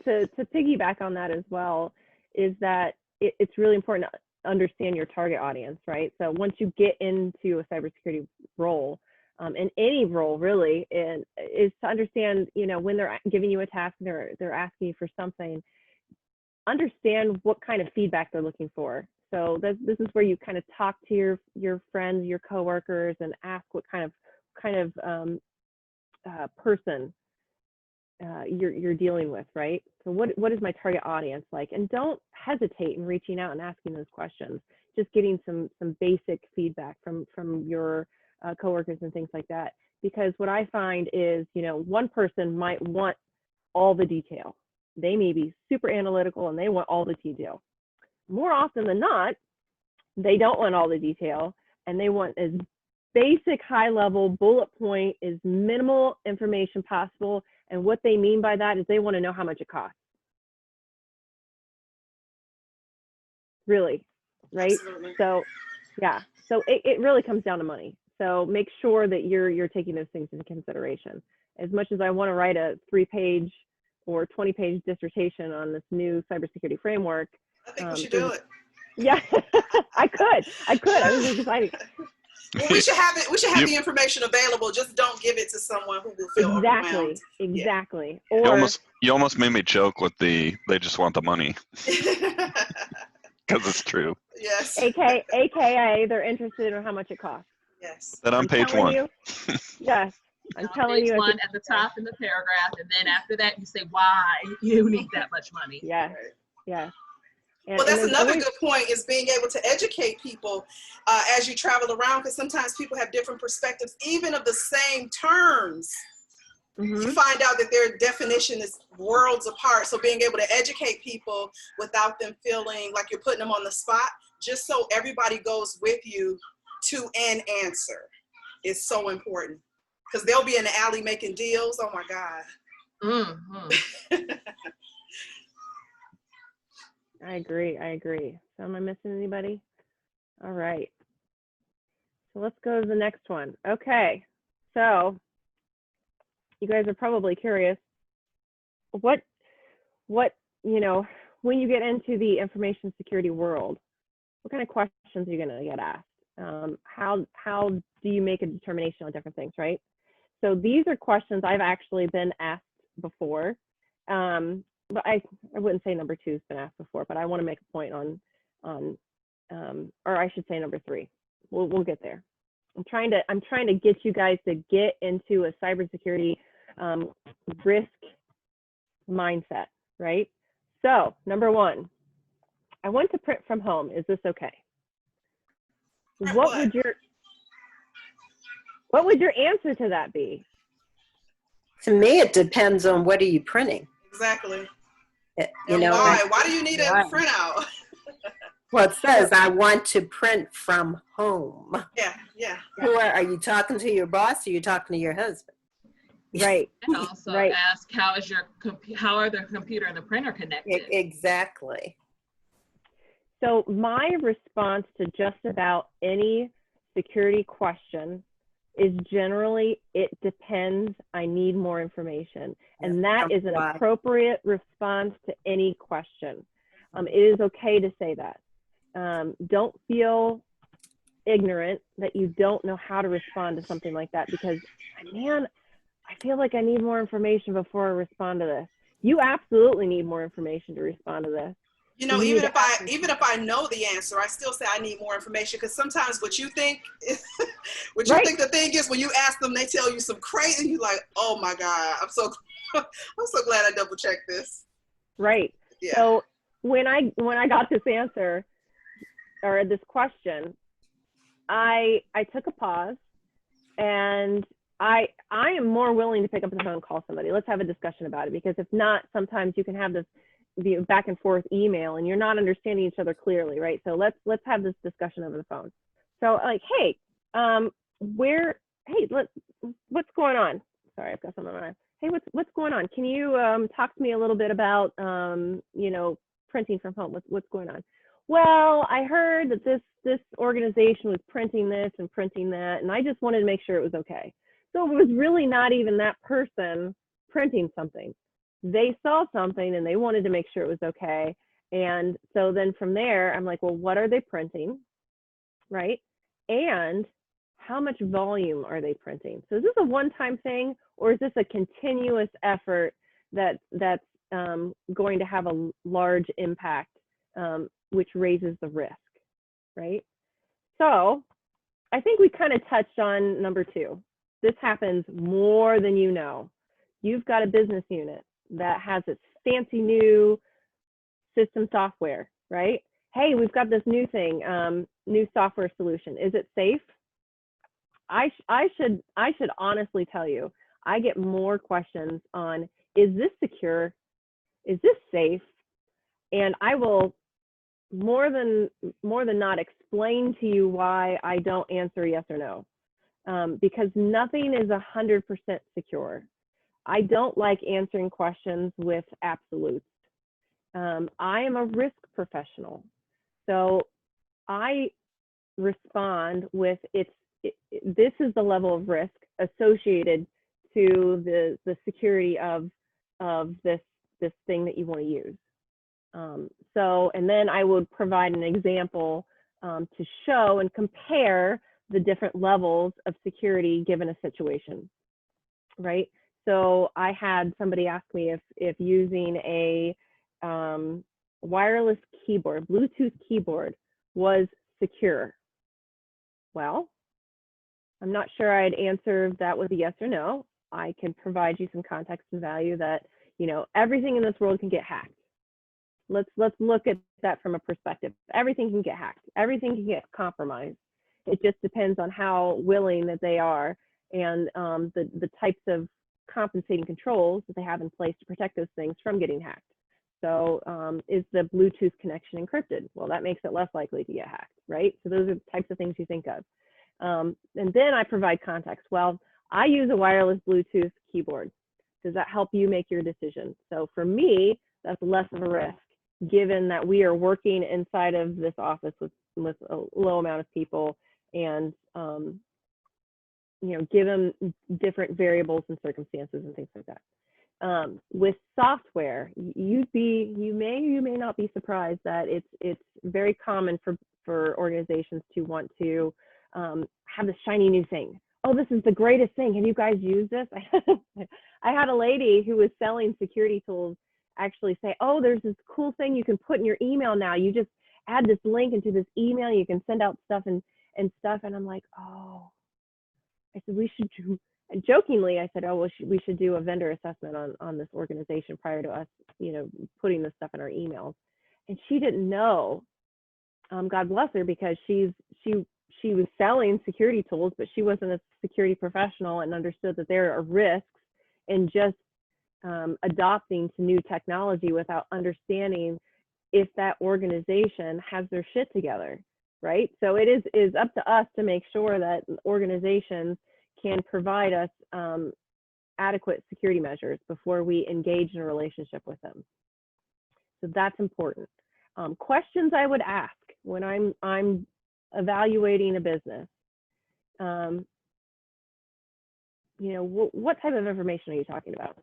to piggyback on that as well, is that it's really important. understand your target audience, right? So once you get into a cybersecurity role, and any role really, is to understand, you know, when they're giving you a task, they're asking you for something, understand what kind of feedback they're looking for. So this is where you kind of talk to your friends, your coworkers, and ask what kind of person you're dealing with, right? So what is my target audience like? And don't hesitate in reaching out and asking those questions. Just getting some basic feedback from your coworkers and things like that. Because what I find is, you know, one person might want all the detail. They may be super analytical and they want all the detail. More often than not, they don't want all the detail, and they want as basic, high level, bullet point, as minimal information possible. And what they mean by that is they want to know how much it costs. Really, right? Absolutely. So yeah, so it really comes down to money. So make sure that you're taking those things into consideration. As much as I want to write a 3-page or 20-page dissertation on this new cybersecurity framework, I think we should do it. Yeah, I could. I was just excited. Well, we should have it. We should have the information available. Just don't give it to someone who will feel overwhelmed. Exactly. Yeah. Or You almost made me joke with they just want the money. Because it's true. Yes. AKA they're interested in how much it costs. Yes. Then on page telling 1. You, yes. I'm telling page you. one at the top in the paragraph, and then after that you say why you need that much money. Yes. Yes. And, well, that's another always, good point, is being able to educate people as you travel around, because sometimes people have different perspectives, even of the same terms. You find out that their definition is worlds apart. So being able to educate people without them feeling like you're putting them on the spot, just so everybody goes with you to an answer, is so important. Because they'll be in the alley making deals. Oh my God. I agree. So am I missing anybody? All right. So let's go to the next one. Okay. So you guys are probably curious, what, you know, when you get into the information security world, what kind of questions are you going to get asked? How do you make a determination on different things, right? So these are questions I've actually been asked before. But I wouldn't say number 2 has been asked before, but I want to make a point on or I should say number 3. We'll get there. I'm trying to get you guys to get into a cybersecurity risk mindset, right? So number 1, I want to print from home. Is this okay? What would your answer to that be? To me, it depends on what are you printing. Exactly. You know, why do you need a printout? Well, it says I want to print from home. Yeah. Who are you talking to, your boss, or you talking to your husband? Right. And also ask how are the computer and the printer connected? Exactly. So my response to just about any security question is generally, it depends, I need more information. And that is an appropriate response to any question. It is okay to say that. Don't feel ignorant that you don't know how to respond to something like that, because, man, I feel like I need more information before I respond to this. You absolutely need more information to respond to this. You know, even if I know the answer, I still say I need more information, because sometimes what you think think the thing is, when you ask them, they tell you some crazy, you like, oh my God, I'm so glad I double checked this. Right. Yeah. So when I got this answer or this question, I took a pause, and I am more willing to pick up the phone and call somebody. Let's have a discussion about it, because if not, sometimes you can have this back and forth email and you're not understanding each other clearly, right? So let's have this discussion over the phone. So like, hey, what's going on? Sorry, I've got something on my mind. Hey, what's going on? Can you talk to me a little bit about you know, printing from home? What's going on? Well, I heard that this organization was printing this and printing that, and I just wanted to make sure it was okay. So it was really not even that person printing something. They saw something and they wanted to make sure it was okay. And so then from there, I'm like, well, what are they printing, right? And how much volume are they printing? So is this a one-time thing, or is this a continuous effort that's going to have a large impact, which raises the risk, right? So I think we kind of touched on number 2. This happens more than you know. You've got a business unit that has its fancy new system software, right? Hey, we've got this new thing, new software solution. Is it safe? I should honestly tell you, I get more questions on, is this secure? Is this safe? And I will more than not explain to you why I don't answer yes or no, because nothing is 100% secure. I don't like answering questions with absolutes. I am a risk professional, so I respond with this is the level of risk associated to the security of this thing that you want to use. So, and then I would provide an example to show and compare the different levels of security given a situation, right? So I had somebody ask me if using a wireless keyboard, Bluetooth keyboard, was secure. Well, I'm not sure I'd answer that with a yes or no. I can provide you some context and value that, you know, everything in this world can get hacked. Let's look at that from a perspective. Everything can get hacked. Everything can get compromised. It just depends on how willing that they are and the types of compensating controls that they have in place to protect those things from getting hacked. So is the Bluetooth connection encrypted? Well, that makes it less likely to get hacked, right? So those are the types of things you think of. And then I provide context. Well, I use a wireless Bluetooth keyboard. Does that help you make your decision? So for me, that's less of a risk, given that we are working inside of this office with a low amount of people and you know, give them different variables and circumstances and things like that. With software, you may not be surprised that it's very common for organizations to want to have this shiny new thing. Oh, this is the greatest thing. Have you guys used this? I had a lady who was selling security tools actually say, oh, there's this cool thing you can put in your email now. You just add this link into this email, you can send out stuff and stuff. And I'm like, oh, I said, we should do, and jokingly, I said, oh, well, we should do a vendor assessment on this organization prior to us, you know, putting this stuff in our emails. And she didn't know, God bless her, because she was selling security tools, but she wasn't a security professional and understood that there are risks in just adopting to new technology without understanding if that organization has their shit together, right? So it is up to us to make sure that organizations can provide us adequate security measures before we engage in a relationship with them. So that's important. Questions I would ask when I'm evaluating a business. You know, what type of information are you talking about?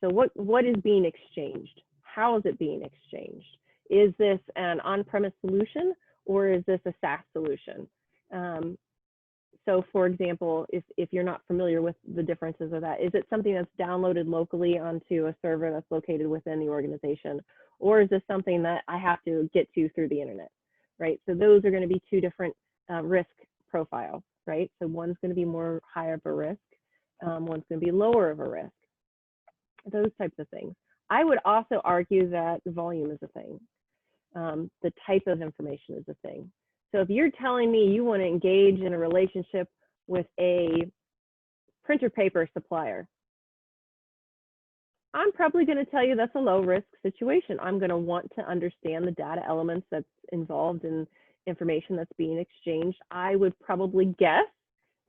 So what is being exchanged? How is it being exchanged? Is this an on-premise solution or is this a SaaS solution? So for example, if you're not familiar with the differences of that, is it something that's downloaded locally onto a server that's located within the organization? Or is this something that I have to get to through the internet, right? So those are going to be two different risk profiles, right? So one's going to be more higher of a risk, one's going to be lower of a risk, those types of things. I would also argue that the volume is a thing. The type of information is a thing. So if you're telling me you want to engage in a relationship with a printer paper supplier, I'm probably going to tell you that's a low risk situation. I'm going to want to understand the data elements that's involved in information that's being exchanged. I would probably guess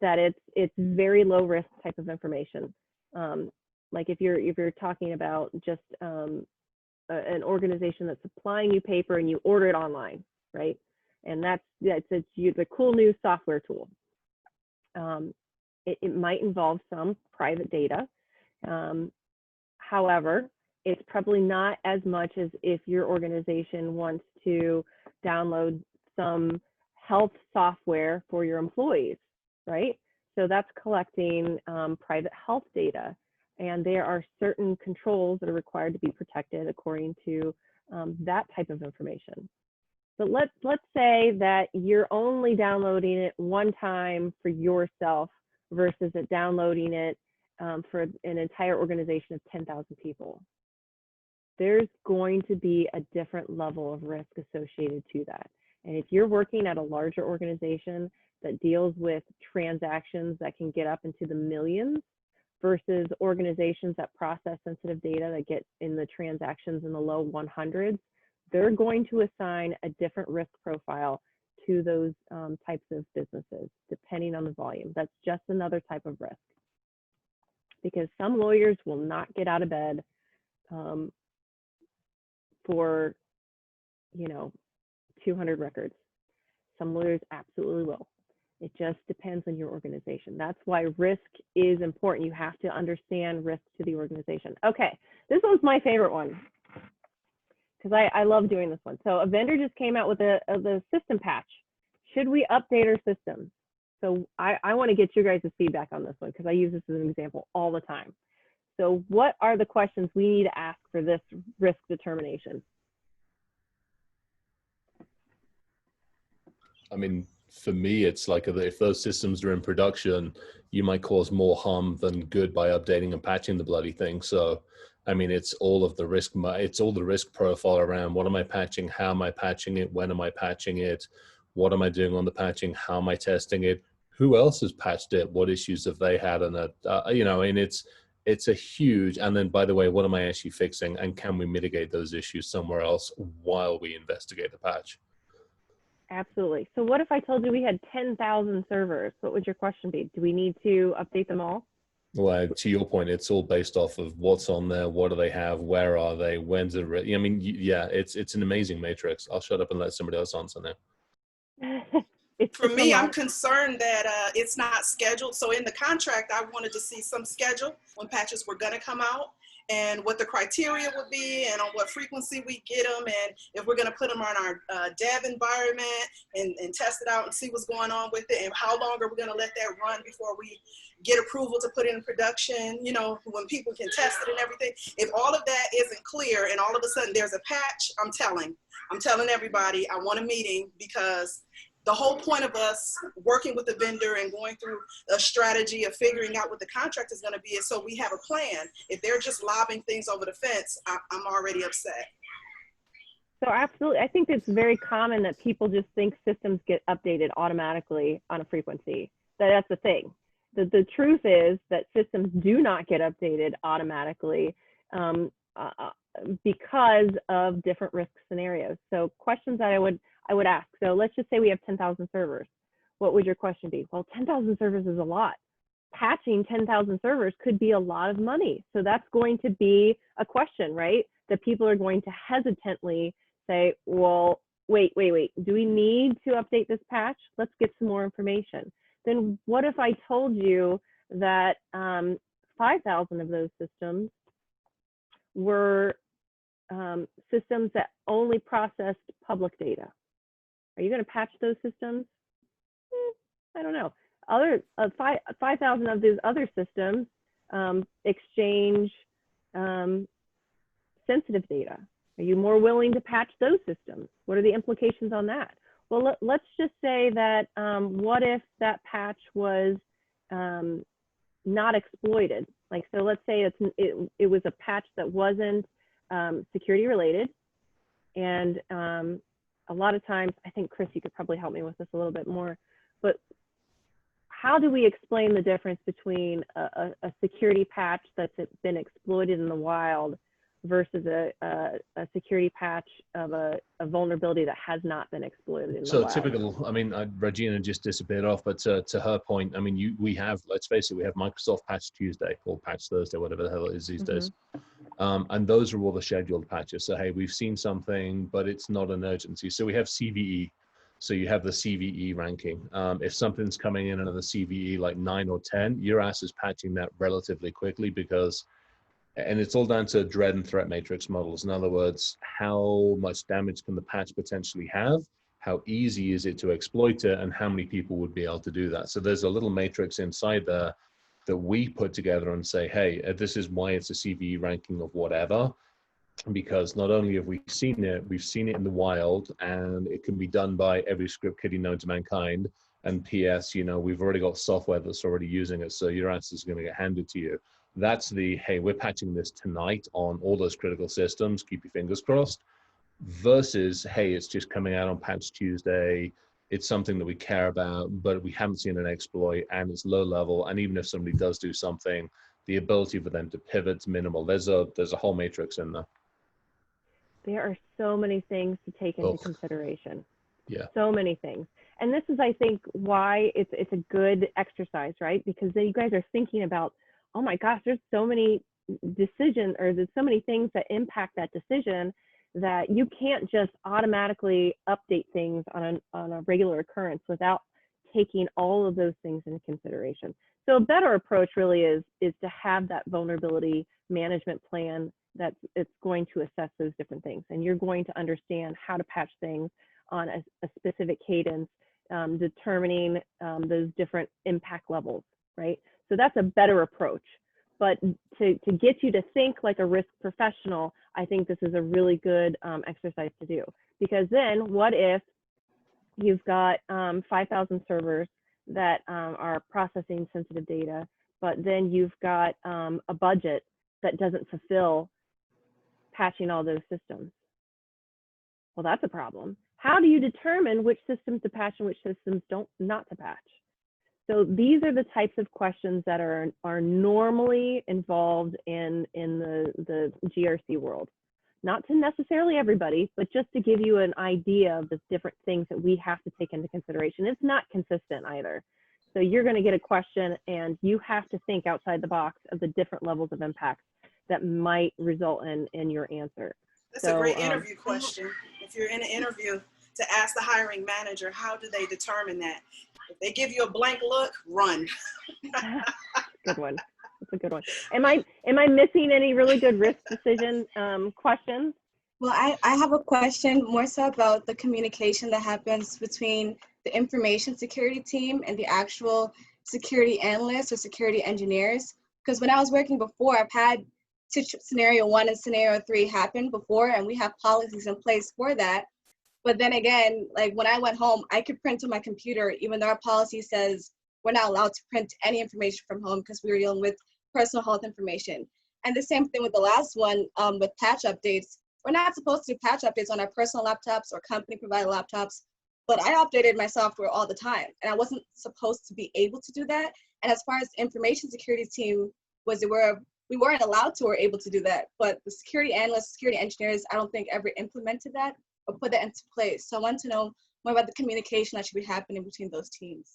that it's very low risk type of information. Like if you're talking about just an organization that's supplying you paper and you order it online, right? And that's the cool new software tool. It might involve some private data. However, it's probably not as much as if your organization wants to download some health software for your employees, right? So that's collecting private health data. And there are certain controls that are required to be protected according to that type of information. But let's say that you're only downloading it one time for yourself versus downloading it for an entire organization of 10,000 people. There's going to be a different level of risk associated to that. And if you're working at a larger organization that deals with transactions that can get up into the millions versus organizations that process sensitive data that get in the transactions in the low 100s, they're going to assign a different risk profile to those types of businesses, depending on the volume. That's just another type of risk. Because some lawyers will not get out of bed for, 200 records. Some lawyers absolutely will. It just depends on your organization. That's why risk is important. You have to understand risk to the organization. Okay, this one's my favorite one because I love doing this one. So a vendor just came out with the system patch. Should we update our system? So I want to get your guys' feedback on this one because I use this as an example all the time. So what are the questions we need to ask for this risk determination? I mean, for me, it's like if those systems are in production, you might cause more harm than good by updating and patching the bloody thing. So, I mean, it's all the risk profile around what am I patching, how am I patching it, when am I patching it, what am I doing on the patching, how am I testing it, who else has patched it, what issues have they had, and it's a huge. And then, by the way, what am I actually fixing, and can we mitigate those issues somewhere else while we investigate the patch? Absolutely. So what if I told you we had 10,000 servers? What would your question be? Do we need to update them all? Well, to your point, it's all based off of what's on there, what do they have, where are they, when's it ready? I mean, yeah, it's an amazing matrix. I'll shut up and let somebody else answer now. For me, I'm concerned that it's not scheduled. So in the contract, I wanted to see some schedule when patches were going to come out, and what the criteria would be, and on what frequency we get them, and if we're going to put them on our dev environment and test it out and see what's going on with it, and how long are we going to let that run before we get approval to put it in production, when people can test it and everything. If all of that isn't clear and all of a sudden there's a patch, I'm telling everybody I want a meeting, because the whole point of us working with the vendor and going through a strategy of figuring out what the contract is going to be is so we have a plan. If they're just lobbing things over the fence, I'm already upset. So absolutely, I think it's very common that people just think systems get updated automatically on a frequency. That's the thing. The truth is that systems do not get updated automatically because of different risk scenarios. So questions that I would ask. So let's just say we have 10,000 servers. What would your question be? Well, 10,000 servers is a lot. Patching 10,000 servers could be a lot of money. So that's going to be a question, right? That people are going to hesitantly say, well, wait. Do we need to update this patch? Let's get some more information. Then what if I told you that 5,000 of those systems were systems that only processed public data? Are you going to patch those systems? I don't know. 5,000 of these other systems exchange sensitive data. Are you more willing to patch those systems? What are the implications on that? Well, let's just say that what if that patch was not exploited? Like, so let's say it was a patch that wasn't security related, and a lot of times, I think, Chris, you could probably help me with this a little bit more, but how do we explain the difference between a security patch that's been exploited in the wild versus a security patch of a vulnerability that has not been exploited in the wild? So typical, I mean, Regina just disappeared off, but to her point, I mean, we have, let's face it, we have Microsoft Patch Tuesday or Patch Thursday, whatever the hell it is these days. And those are all the scheduled patches. So, hey, we've seen something, but it's not an urgency. So we have CVE. So you have the CVE ranking. If something's coming in under the CVE like 9 or 10, your ass is patching that relatively quickly, because And it's all down to dread and threat matrix models. In other words, how much damage can the patch potentially have? How easy is it to exploit it? And how many people would be able to do that? So there's a little matrix inside there that we put together and say, hey, this is why it's a CVE ranking of whatever. Because not only have we seen it, we've seen it in the wild, and it can be done by every script kiddie known to mankind. And PS, you know, we've already got software that's already using it, so your answer is going to get handed to you. That's the, hey, we're patching this tonight on all those critical systems, keep your fingers crossed, versus, hey, it's just coming out on Patch Tuesday. It's something that we care about, but we haven't seen an exploit, and it's low level. And even if somebody does do something, the ability for them to pivot's minimal. There's a whole matrix in there. There are so many things to take into consideration. Yeah. So many things. And this is, I think, why it's a good exercise, right? Because then you guys are thinking about, oh my gosh, there's so many decisions, or there's so many things that impact that decision, that you can't just automatically update things on a regular occurrence without taking all of those things into consideration. So a better approach really is to have that vulnerability management plan that it's going to assess those different things, and you're going to understand how to patch things on a specific cadence, determining those different impact levels, right? So that's a better approach. But to get you to think like a risk professional, I think this is a really good exercise to do. Because then what if you've got 5,000 servers that are processing sensitive data, but then you've got a budget that doesn't fulfill patching all those systems? Well, that's a problem. How do you determine which systems to patch and which systems not to patch? So these are the types of questions that are normally involved in the GRC world. Not to necessarily everybody, but just to give you an idea of the different things that we have to take into consideration. It's not consistent either. So you're going to get a question, and you have to think outside the box of the different levels of impact that might result in your answer. That's a great interview question. If you're in an interview, to ask the hiring manager, how do they determine that? If they give you a blank look, run. Good one. That's a good one. Am I missing any really good risk decision questions? Well, I have a question more so about the communication that happens between the information security team and the actual security analysts or security engineers. Because when I was working before, I've had scenario 1 and scenario 3 happen before, and we have policies in place for that. But then again, like when I went home, I could print on my computer, even though our policy says we're not allowed to print any information from home because we were dealing with personal health information. And the same thing with the last one with patch updates. We're not supposed to do patch updates on our personal laptops or company provided laptops, but I updated my software all the time, and I wasn't supposed to be able to do that. And as far as the information security team was aware, we weren't allowed to or able to do that. But the security analysts, security engineers, I don't think ever implemented that or put that into place. So I want to know more about the communication that should be happening between those teams.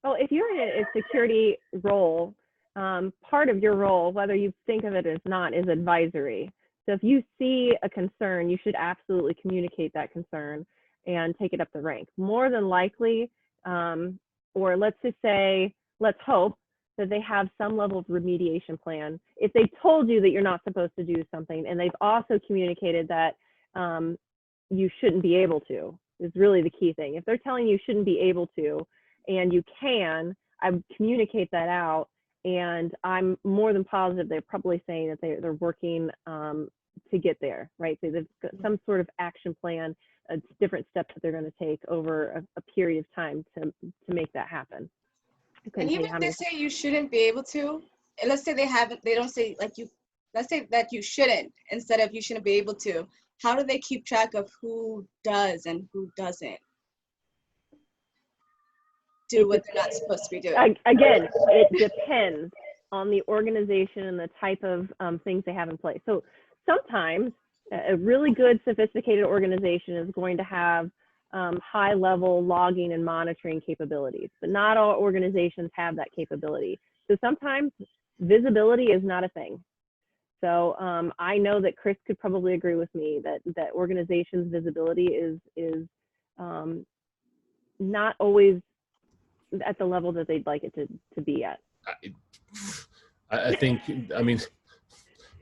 Well, if you're in a security role, part of your role, whether you think of it as not, is advisory. So if you see a concern, you should absolutely communicate that concern and take it up the rank. More than likely, or let's just say, let's hope that they have some level of remediation plan. If they told you that you're not supposed to do something, and they've also communicated that you shouldn't be able to, is really the key thing. If they're telling you shouldn't be able to, and you can, I would communicate that out. And I'm more than positive they're probably saying that they're working to get there, right? So they've got some sort of action plan, different steps that they're going to take over a period of time to make that happen. And even if they say you shouldn't be able to, and let's say they don't say like you, let's say that you shouldn't instead of you shouldn't be able to, how do they keep track of who does and who doesn't do what they're not supposed to be doing? Again, it depends on the organization and the type of things they have in place. So sometimes a really good, sophisticated organization is going to have high-level logging and monitoring capabilities, but not all organizations have that capability. So sometimes visibility is not a thing. So I know that Chris could probably agree with me that organizations' visibility is not always at the level that they'd like it to be at. I think, I mean,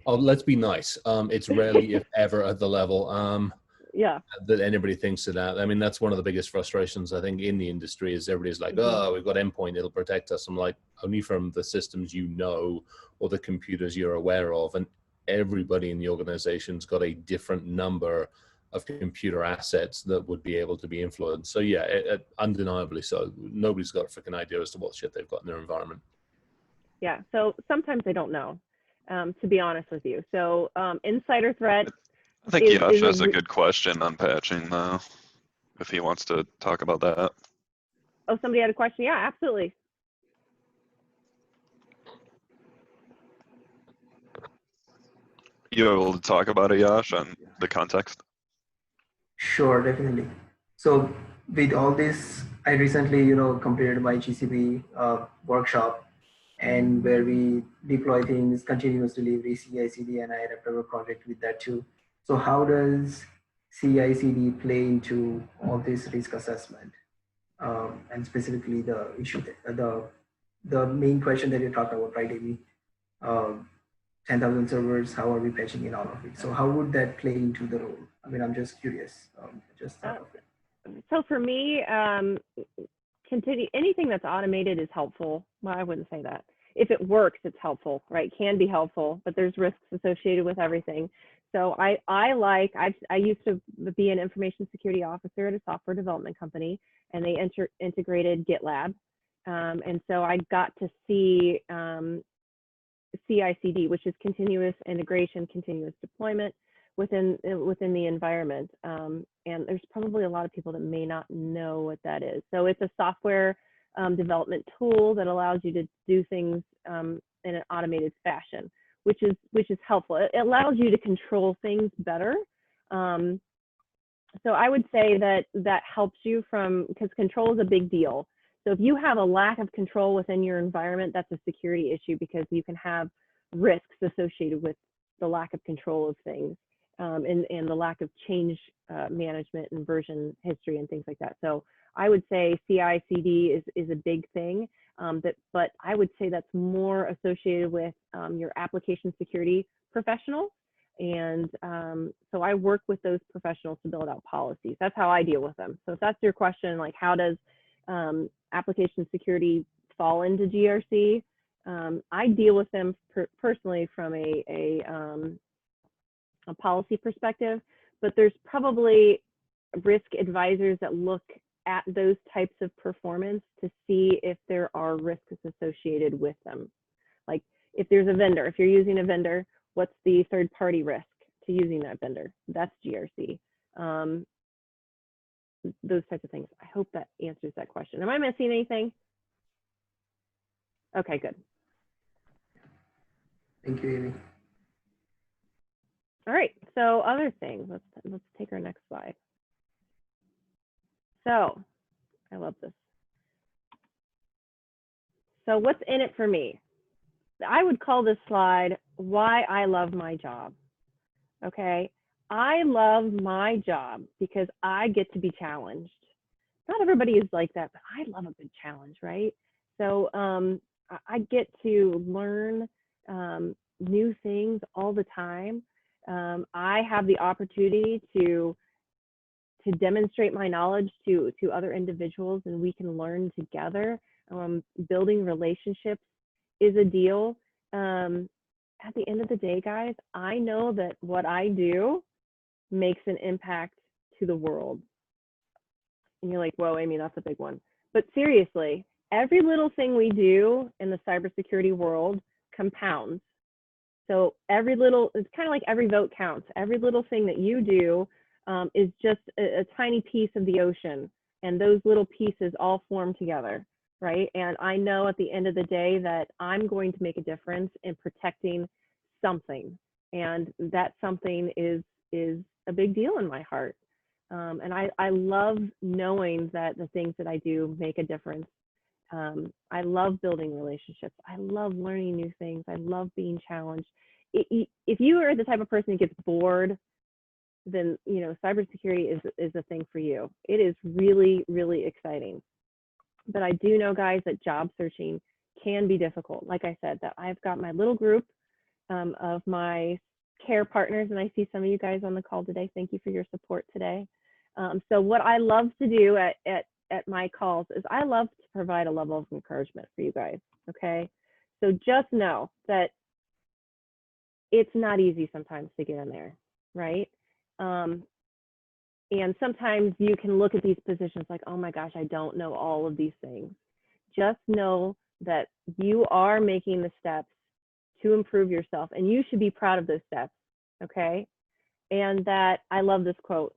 Oh, let's be nice. It's rarely, if ever, at the level Yeah. that anybody thinks of that. I mean, that's one of the biggest frustrations I think in the industry is everybody's like, oh, we've got endpoint, it'll protect us. I'm like, only from the systems you know or the computers you're aware of. And everybody in the organization's got a different number of computer assets that would be able to be influenced. So yeah, undeniably so. Nobody's got a freaking idea as to what shit they've got in their environment. Yeah, so sometimes they don't know, to be honest with you. So insider threat. I think Yash has a good question on patching, though, if he wants to talk about that. Oh, somebody had a question? Yeah, absolutely. You able to talk about it, Yash, on the context? Sure, definitely. So with all this, I recently, completed my GCP workshop, and where we deploy things, continuous delivery, CI/CD, and I wrapped up a project with that too. So how does CI/CD play into all this risk assessment, and specifically the issue, the main question that you talked about, right, Amy? 10,000 servers, how are we patching in all of it? So how would that play into the role? I mean, I'm just curious. Just thought of it. So for me, anything that's automated is helpful. Well, I wouldn't say that. If it works, it's helpful, right? Can be helpful, but there's risks associated with everything. So I used to be an information security officer at a software development company, and they integrated GitLab. And so I got to see CI/CD, which is continuous integration, continuous deployment within the environment. And there's probably a lot of people that may not know what that is. So it's a software development tool that allows you to do things in an automated fashion, which is helpful. It allows you to control things better. So I would say that helps you because control is a big deal. So if you have a lack of control within your environment, that's a security issue, because you can have risks associated with the lack of control of things, and the lack of change management and version history and things like that. So I would say CI/CD is a big thing, but I would say that's more associated with your application security professional. And so I work with those professionals to build out policies. That's how I deal with them. So if that's your question, like how does application security fall into GRC? I deal with them personally from a policy perspective, but there's probably risk advisors that look at those types of performance to see if there are risks associated with them. Like if there's a vendor, if you're using a vendor, what's the third party risk to using that vendor? That's GRC. Those types of things. I hope that answers that question. Am I missing anything? Okay, good. Thank you, Amy. All right, so other things. Let's take our next slide. So, I love this. So what's in it for me? I would call this slide, why I love my job. Okay, I love my job because I get to be challenged. Not everybody is like that, but I love a good challenge, right? So I get to learn new things all the time. I have the opportunity to demonstrate my knowledge to other individuals, and we can learn together. Building relationships is a deal. At the end of the day, guys, I know that what I do makes an impact to the world. And you're like, whoa, Amy, that's a big one. But seriously, every little thing we do in the cybersecurity world compounds. So every little, it's kind of like every vote counts. Every little thing that you do is just a tiny piece of the ocean, and those little pieces all form together, right? And I know at the end of the day that I'm going to make a difference in protecting something, and that something is a big deal in my heart. And I love knowing that the things that I do make a difference. I love building relationships. I love learning new things. I love being challenged. If you are the type of person who gets bored, then cybersecurity is a thing for you. It is really, really exciting. But I do know, guys, that job searching can be difficult. Like I said, that I've got my little group, of my care partners, and I see some of you guys on the call today. Thank you for your support today. So what I love to do at my calls is I love to provide a level of encouragement for you guys, okay? So just know that it's not easy sometimes to get in there, right? And sometimes you can look at these positions like, oh my gosh, I don't know all of these things. Just know that you are making the steps to improve yourself, and you should be proud of those steps, okay? And that, I love this quote,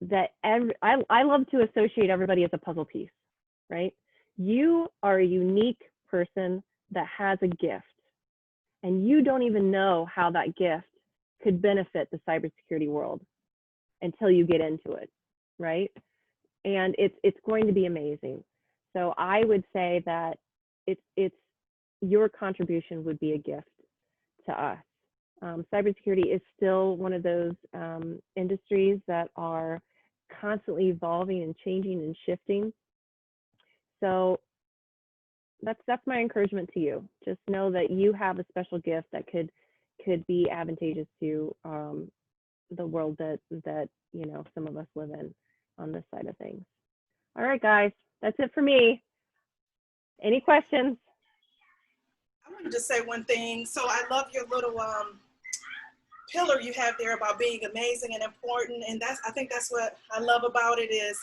that I love to associate everybody as a puzzle piece, right? You are a unique person that has a gift, and you don't even know how that gift could benefit the cybersecurity world until you get into it, right? And it's going to be amazing. So I would say that it's your contribution would be a gift to us. Cybersecurity is still one of those industries that are constantly evolving and changing and shifting. So that's my encouragement to you. Just know that you have a special gift that could be advantageous to the world that you know, some of us live in on this side of things. All right, guys, that's it for me. Any questions? I wanted to say one thing. So I love your little pillar you have there about being amazing and important, and I think that's what I love about it is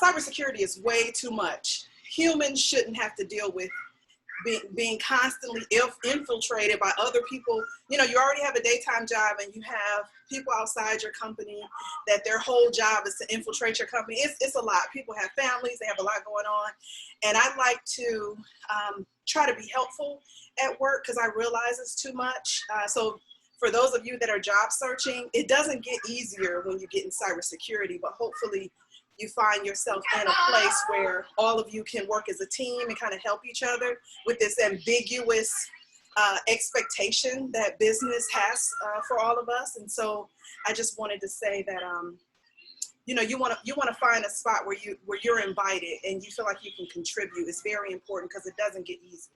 cybersecurity is way too much. Humans shouldn't have to deal with being constantly infiltrated by other people. You know, you already have a daytime job and you have people outside your company that their whole job is to infiltrate your company. It's a lot. People have families, they have a lot going on. And I like to try to be helpful at work because I realize it's too much. So for those of you that are job searching, it doesn't get easier when you get in cybersecurity, but hopefully you find yourself in a place where all of you can work as a team and kind of help each other with this ambiguous expectation that business has for all of us. And so I just wanted to say that, you know, you want to find a spot where you're invited and you feel like you can contribute. It's very important because it doesn't get easier.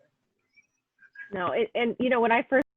No, and you know, when I first